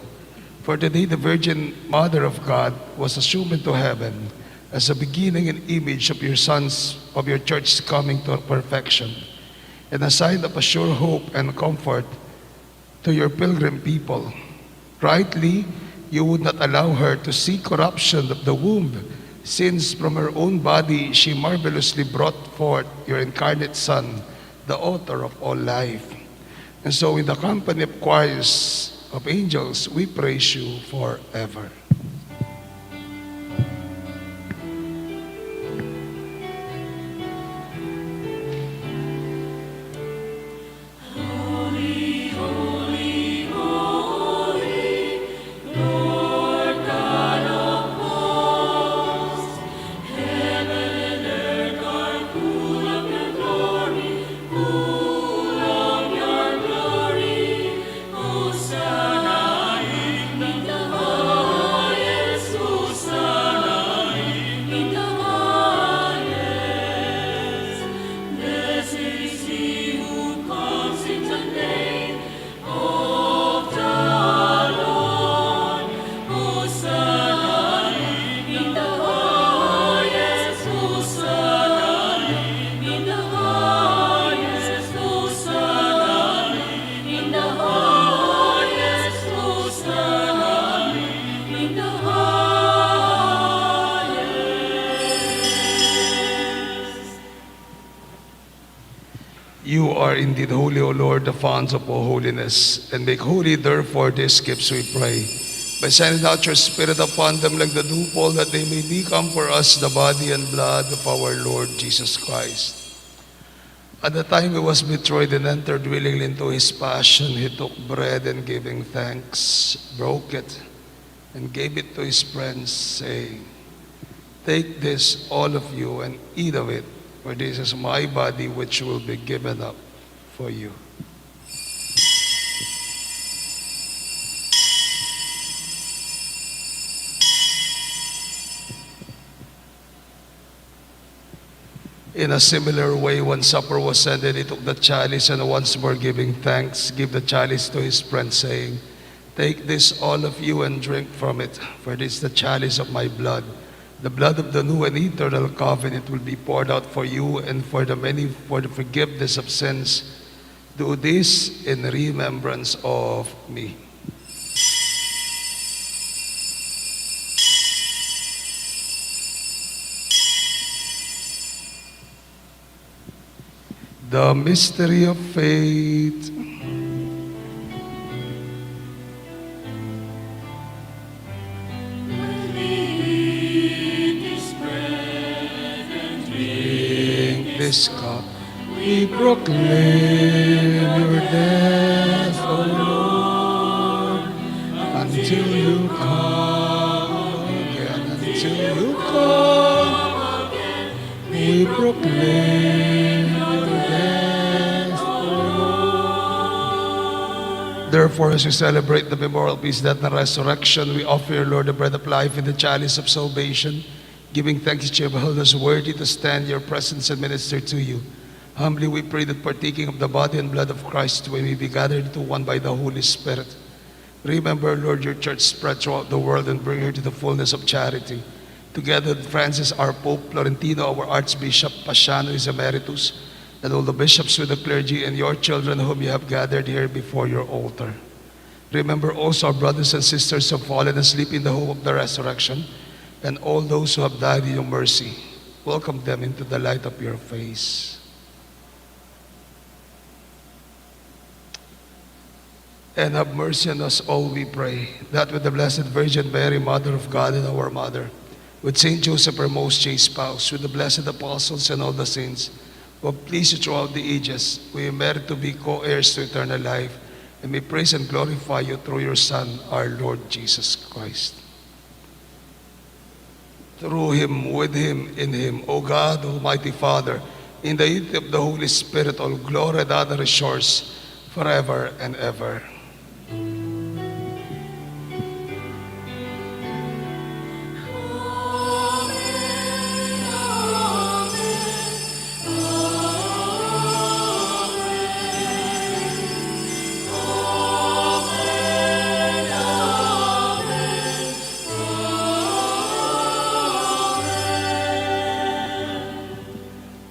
For today the Virgin Mother of God was assumed into heaven as a beginning and image of your sons, of your church's coming to perfection, and a sign of a sure hope and comfort to your pilgrim people. Rightly, you would not allow her to see corruption of the womb, since from her own body she marvelously brought forth your incarnate Son, the author of all life. And so in the company of choirs of angels, we praise you forever. You are indeed holy, O Lord, the fount of all holiness, and make holy, therefore, these gifts, we pray. By sending out your Spirit upon them like the dewfall, that they may become for us the body and blood of our Lord Jesus Christ. At the time he was betrayed and entered willingly into his passion, he took bread and giving thanks, broke it, and gave it to his friends, saying, "Take this, all of you, and eat of it, for this is my body which will be given up for you." In a similar way, when supper was ended, he took the chalice, and once more giving thanks, gave the chalice to his friends, saying, "Take this, all of you, and drink from it, for this is the chalice of my blood. The blood of the new and eternal covenant will be poured out for you and for the many for the forgiveness of sins. Do this in remembrance of me." The mystery of faith. This cup, we proclaim your death, O Lord, until you come again. Until you come again, we proclaim your death, O Lord. Therefore, as we celebrate the memorial feast, death, and resurrection, we offer your Lord the bread of life and the chalice of salvation, giving thanks that you have held us worthy to stand in your presence and minister to you. Humbly we pray that partaking of the body and blood of Christ, we may be gathered into one by the Holy Spirit. Remember, Lord, your church spread throughout the world and bring her to the fullness of charity. Together with Francis, our Pope, Florentino, our Archbishop, Pasiano is Emeritus, and all the bishops with the clergy and your children whom you have gathered here before your altar. Remember also our brothers and sisters who have fallen asleep in the hope of the resurrection, and all those who have died in your mercy. Welcome them into the light of your face. And have mercy on us all, we pray, that with the Blessed Virgin Mary, Mother of God and our Mother, with Saint Joseph, our most chaste spouse, with the blessed apostles and all the saints, who have pleased you throughout the ages, we merit to be co-heirs to eternal life, and may praise and glorify you through your Son, our Lord Jesus Christ. Through him, with him, in him, O God, Almighty Father, in the unity of the Holy Spirit, all glory and honor is yours forever and ever.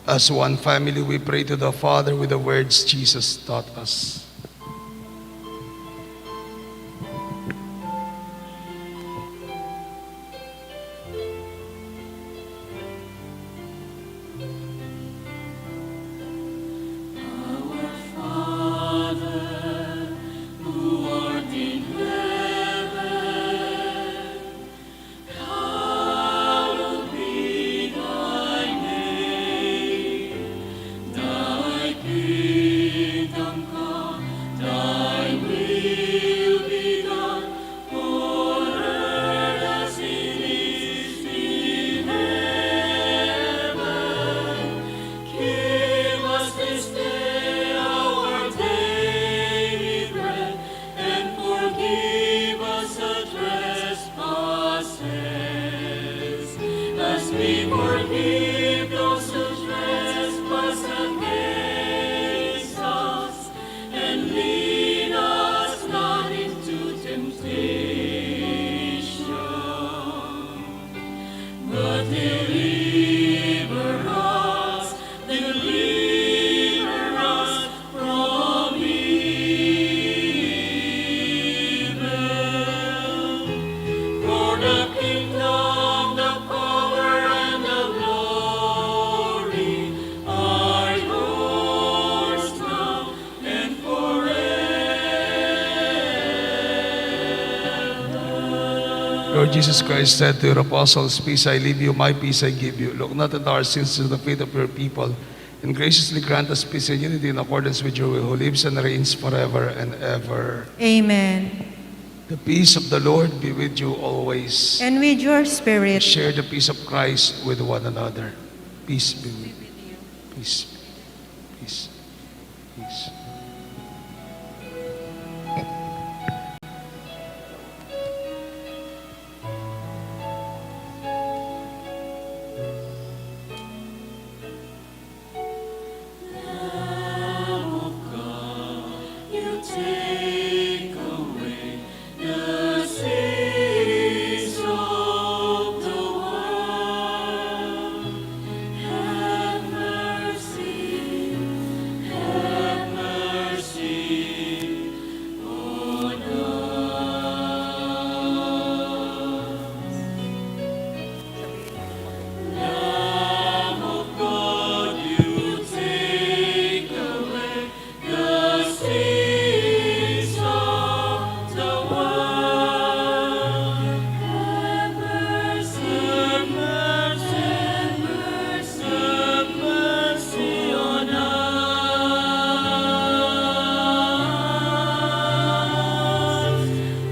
As one family, we pray to the Father with the words Jesus taught us. we forgive those who trespass against us, and lead us not into temptation, but deliver us from evil. For the kingdom, the power, and the glory are yours now and forever. Lord Jesus Christ said to your apostles, "Peace I leave you, my peace I give you. Look not at our sins, to the faith of your people, and graciously grant us peace and unity in accordance with your will, who lives and reigns forever and ever." Amen. The peace of the Lord be with you always. And with your spirit. Share the peace of Christ with one another. Peace be with you. Peace. Peace. Peace. Lamb of God, you take away the sins of the world. Have mercy on us. Lamb of God, you take away the sins of the world. Have mercy on us.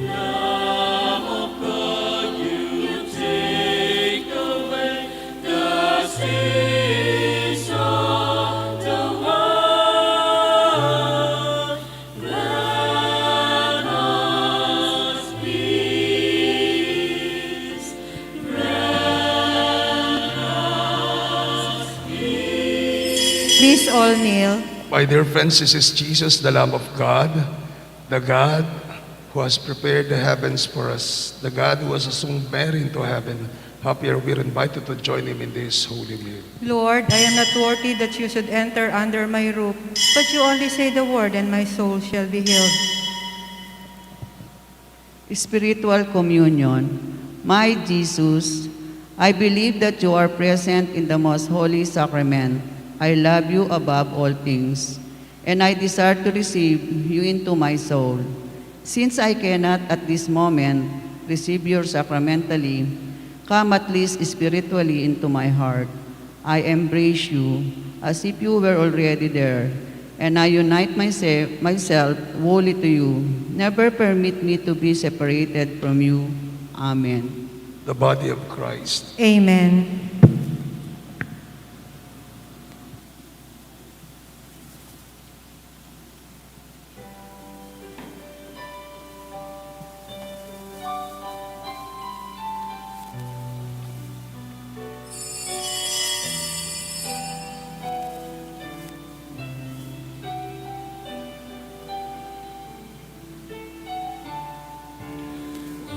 Lamb of God, you take away the sins of the world. Grant us peace. Grant us peace. Please all kneel. My dear friends, this is Jesus, the Lamb of God, the God who has prepared the heavens for us, the God who has assumed Mary into heaven. Happy are we invited to join him in this holy meal. Lord, I am not worthy that you should enter under my roof, but you only say the word, and my soul shall be healed. Spiritual communion. My Jesus, I believe that you are present in the most holy sacrament. I love you above all things, and I desire to receive you into my soul. Since I cannot at this moment receive you sacramentally, come at least spiritually into my heart. I embrace you as if you were already there, and I unite myself wholly to you. Never permit me to be separated from you. Amen. The body of Christ. Amen.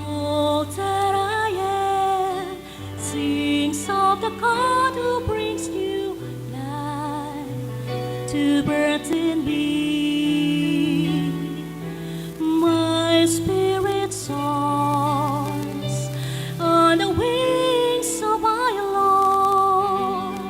All that I am sings of the God who brings new life to birth in me. My spirit soars on the wings of my Lord.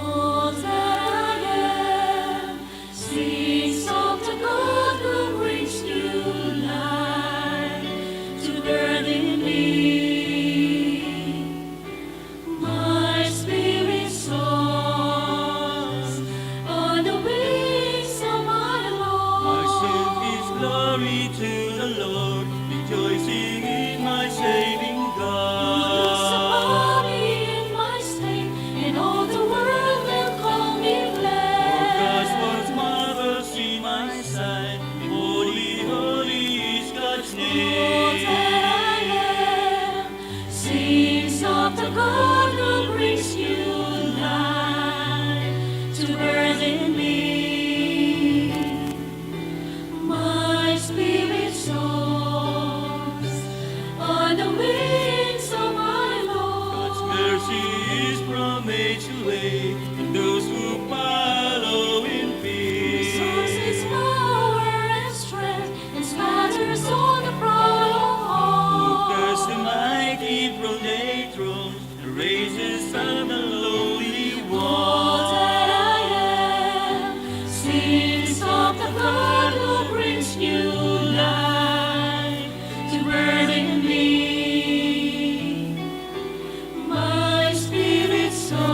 All that I am sings of the God who brings new life to birth in me. My spirit soars on the wings of my Lord. My soul gives glory to the Lord, rejoicing in my saving Looks God. upon me in my state, and all the world will call me blessed. God's works marvelous in my sight. Holy, holy is God's All name. that the wings of my God's Lord. mercy is from age to age, and those who follow in peace. Source His power and strength, and scatters all the proud of Who curse heart. the mighty from their thrones, and raises up the lowly All ones. that I am sings of the God who brings new life to burden me. My spirit soars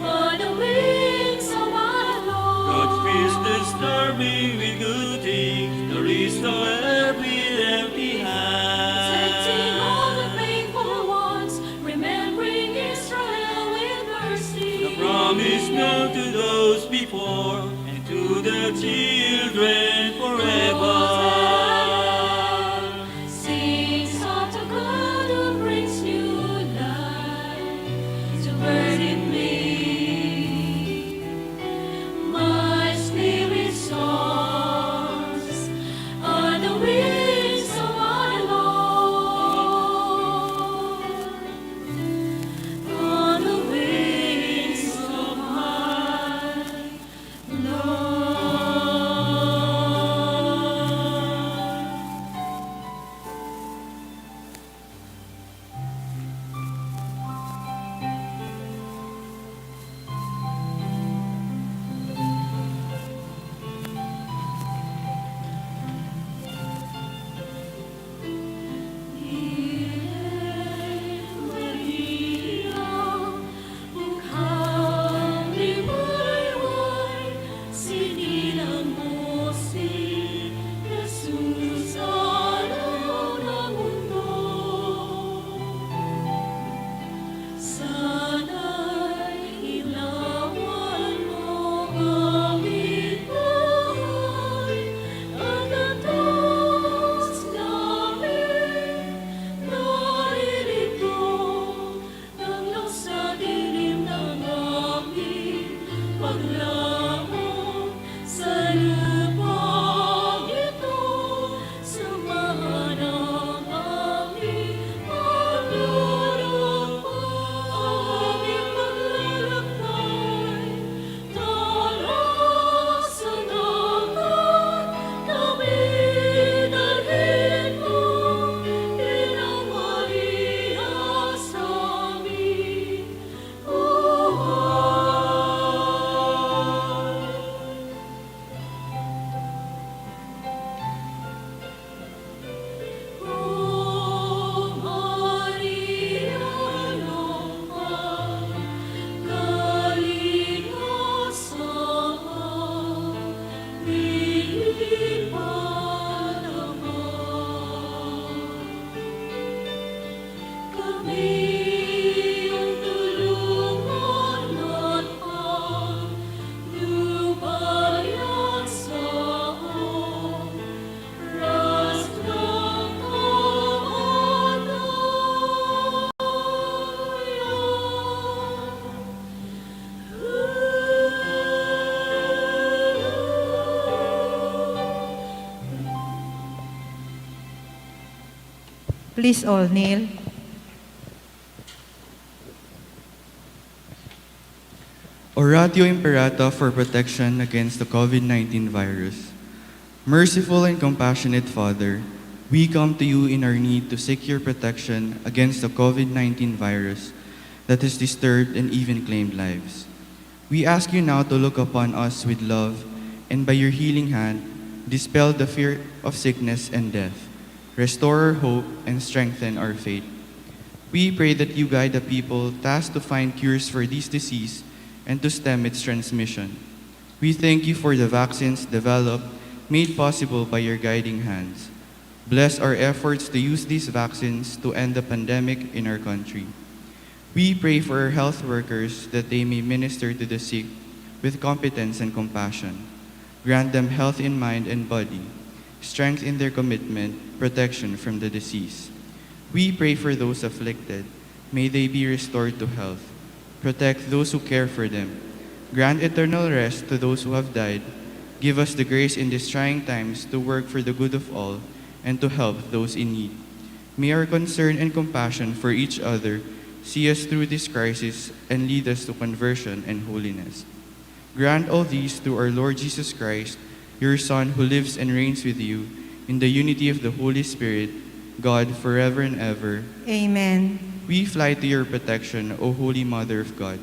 on the wings of my God Lord. fills the stormy with good things, the restorer with empty Protecting all the hands. faithful ones, remembering Israel with mercy. The promise known to those before, and to the children forever. Sings of the God who brings new life to burden me. My spirit soars on the wings of my Lord. On the wings of my Lord. Maria, mukhang liwayway, sinilang mo si Jesus sa araw ng mundo. Sana'y ilawan mo aming buhay, at ang Diyos namin naririto, nang lang sa dilim ng aming paglamon sa lupang ito. Samahan ang aming paglalakbay, tara sa dagat namin dalhin mo, Inang Maria sa aming buhay. O Maria, Lord, kaligtasan, nilipad naman. Kami ang tulungan at ang lubayan sa oras ng Please all kneel. Oratio Imperata for protection against the COVID-19 virus. Merciful and compassionate Father, we come to you in our need to seek your protection against the COVID-19 virus that has disturbed and even claimed lives. We ask you now to look upon us with love and by your healing hand, dispel the fear of sickness and death, restore our hope, and strengthen our faith. We pray that you guide the people tasked to find cures for this disease and to stem its transmission. We thank you for the vaccines developed, made possible by your guiding hands. Bless our efforts to use these vaccines to end the pandemic in our country. We pray for our health workers that they may minister to the sick with competence and compassion. Grant them health in mind and body, strength in their commitment, protection from the disease. We pray for those afflicted. May they be restored to health. Protect those who care for them. Grant eternal rest to those who have died. Give us the grace in these trying times to work for the good of all and to help those in need. May our concern and compassion for each other see us through this crisis and lead us to conversion and holiness. Grant all these through our Lord Jesus Christ, your Son, who lives and reigns with you in the unity of the Holy Spirit, God, forever and ever. Amen. We fly to your protection, O Holy Mother of God.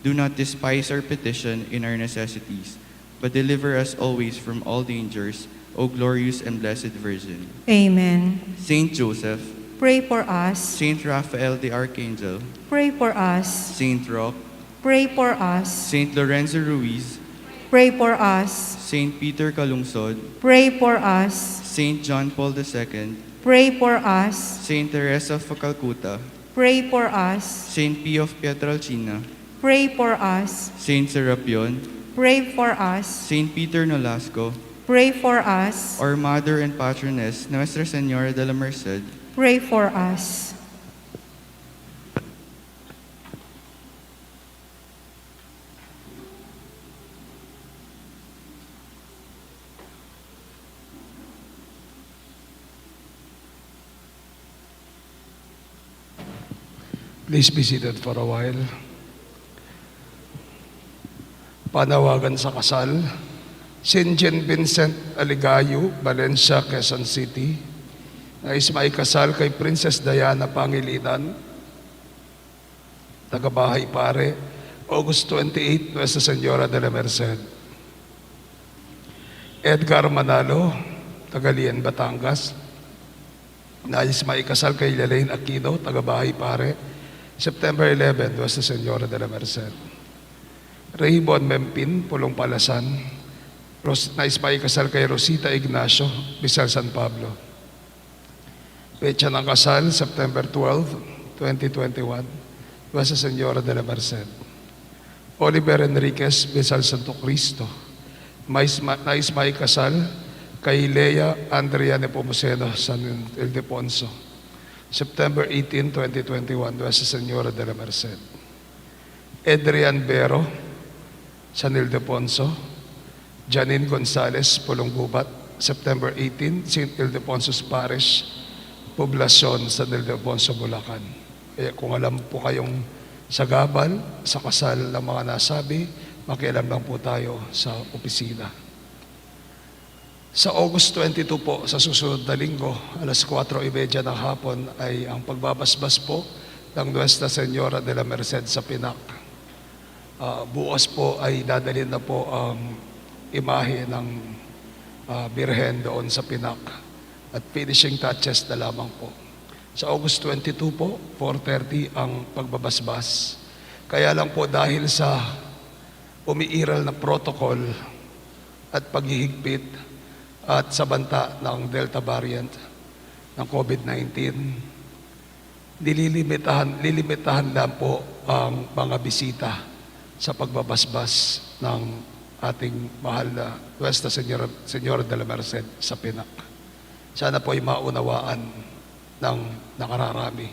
Do not despise our petition in our necessities, but deliver us always from all dangers, O glorious and blessed Virgin. Amen. Saint Joseph, Pray for us. Saint Raphael the Archangel, Pray for us. Saint Roch, Pray for us. Saint Lorenzo Ruiz, Pray for us. Saint Peter Calungsod, Pray for us. Saint John Paul II, Pray for us. Saint Teresa of Calcutta, Pray for us. Saint Pio of Pietrelcina, Pray for us. Saint Serapion, Pray for us. Saint Peter Nolasco, Pray for us. our Mother and Patroness, Nuestra Señora de la Merced, Pray for us. Please be seated for a while. Panawagan sa kasal, St. Jean Vincent Aligayo, Valencia, Quezon City, nais maikasal kay Princess Diana Pangilinan, taga Bahay, Pare, August 28, Nuestra Señora de la Merced. Edgar Manalo, taga Lian, Batangas, nais maikasal kay Lelaine Aquino, taga Bahay, Pare, September 11, Nuestra Señora de la Merced. Raybon Mempin, Pulong Palasan, nais maikasal kay Rosita Ignacio, Bisal San Pablo. Pecha ng kasal, September 12, 2021, Nuestra Señora de la Merced. Oliver Enriquez, Bisal Santo Cristo, nais maikasal kay Lea Andrea Nepomuceno, San Ildefonso. September 18, 2021, Nuestra Señora de la Merced. Adrian Vero, San Ildefonso. Janine Gonzalez, Pulong Gubat, September 18, St. Ildefonso's Parish, Poblacion, San Ildefonso, Bulacan. Kaya kung alam po kayong sagabal sa kasal ng mga nasabi, makialam lang po tayo sa opisina. Sa August 22 po, sa susunod na linggo, alas 4:30 ng hapon, ay ang pagbabasbas po ng Nuestra Señora de la Merced sa Pinak. Bukas po ay dadalhin na po ang imahe ng Birhen doon sa Pinak. At finishing touches na lamang po. Sa August 22 po, 4:30 ang pagbabasbas. Kaya lang po dahil sa umiiral na protocol at paghihigpit at sa banta ng Delta variant ng COVID-19, lilimitahan lang po ang mga bisita sa pagbabasbas ng ating mahal na Nuestra Señora de la Merced sa Pinak. Sana po ay maunawaan ng nakararami.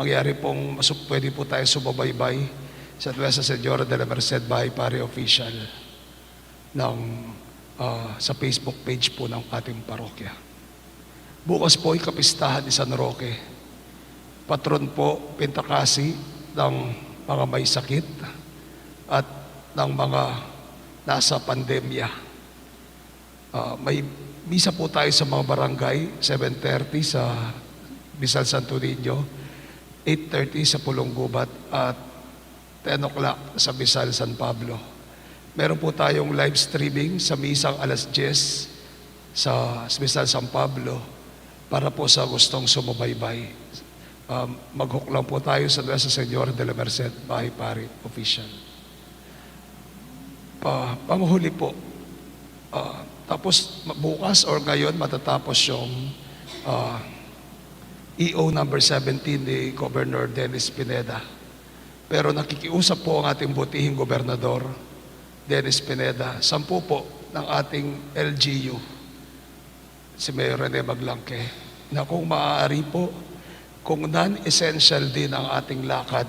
Mangyari pong pwede po tayo sumabaybay sa Nuestra Señora de la Merced Bahay Pare Official ng sa Facebook page po ng ating parokya. Bukas po ay kapistahan ni San Roque. Patron po, Pintakasi ng mga may sakit at ng mga nasa pandemya. May misa po tayo sa mga barangay, 7:30 sa Bisal Santo Niño, 8:30 sa Pulong Gubat at 10 o'clock sa Bisal San Pablo. Meron po tayong live streaming sa misang alas 10 sa Bisal San Pablo para po sa gustong sumubaybay. Mag-hook lang po tayo sa Nuestra Señora de la Merced Bahay Pare Official. Panghuli po, tapos bukas or ngayon matatapos yung EO number 17 ni Governor Dennis Pineda. Pero nakikiusap po ang ating butihing gobernador Dennis Pineda, 10 po ng ating LGU, si Mayor Rene Maglangke, na kung maaari po, kung non-essential din ang ating lakad,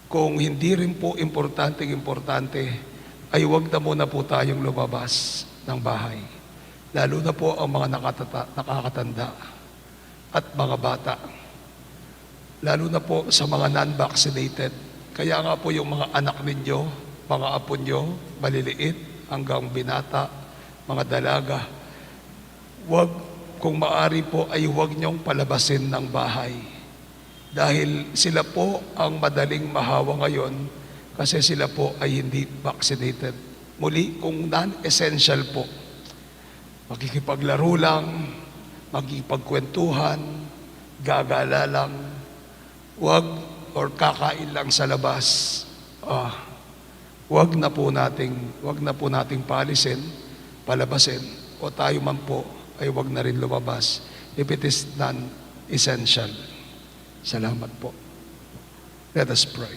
kung hindi rin po importante, ay huwag na muna po tayong lumabas ng bahay. Lalo na po ang mga nakakatanda at mga bata. Lalo na po sa mga non-vaccinated. Kaya nga po yung mga anak ninyo, mga apo nyo, maliliit hanggang binata, mga dalaga, kung maaari po ay huwag niyong palabasin ng bahay. Dahil sila po ang madaling mahawa ngayon kasi sila po ay hindi vaccinated. Muli, kung non-essential po, makikipaglaro lang, magkikipagkwentuhan, gagala lang, wag or kakain lang sa labas. Wag na po nating palabasin, o tayo man po ay wag na rin lumabas if it is non-essential. Salamat po. Let us pray.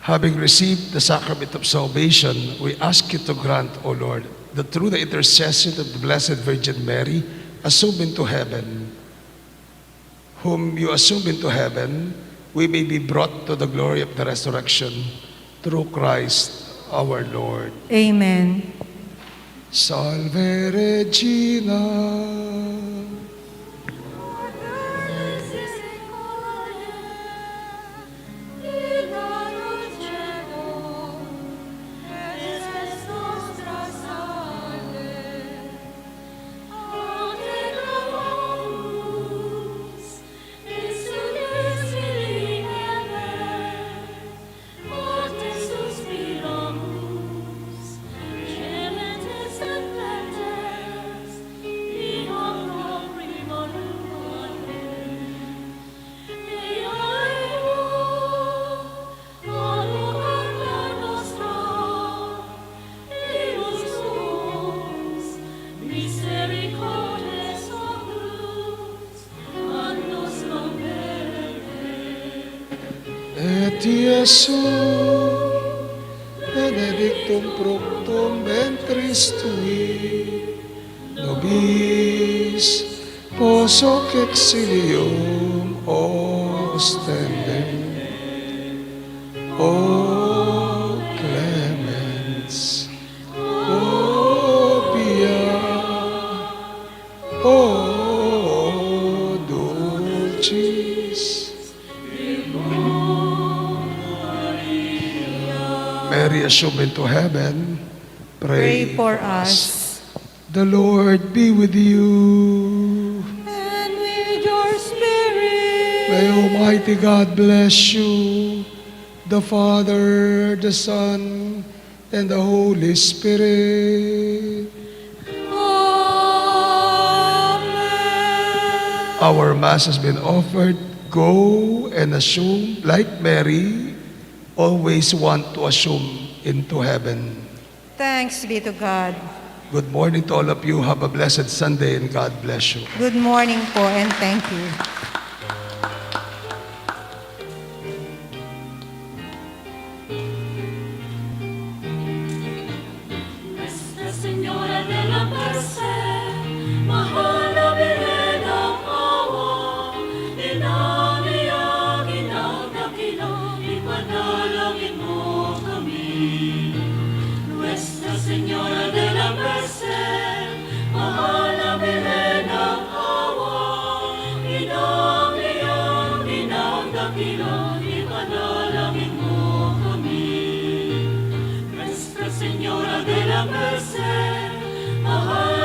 Having received the sacrament of salvation, we ask you to grant, O Lord, that through the intercession of the Blessed Virgin Mary, assumed into heaven, whom you assumed into heaven, we may be brought to the glory of the resurrection through Christ our Lord. Amen. Salve Regina. Et Iesu, benedictum fructum ventris tui, nobis posoc exilium ostendem. O clemens, o pia, o dulcis. Mary assumed into heaven, Pray for us. The Lord be with you. And with your spirit. May Almighty God bless you, the Father, the Son, and the Holy Spirit. Amen. Our Mass has been offered. Go and assume, like Mary, always want to assume into heaven. Thanks be to God. Good morning to all of you. Have a blessed Sunday and God bless you. Good morning po and thank you. Nuestra Señora de la Merced, mahal na Birhen ng awa, inaniyag, inagdakila, ipanalangin mo kami. Nuestra Señora de la Merced, mahal na Birhen ng awa, inaniyag, inagdakila, ipanalangin mo kami. Nuestra Señora de la Merced, mahal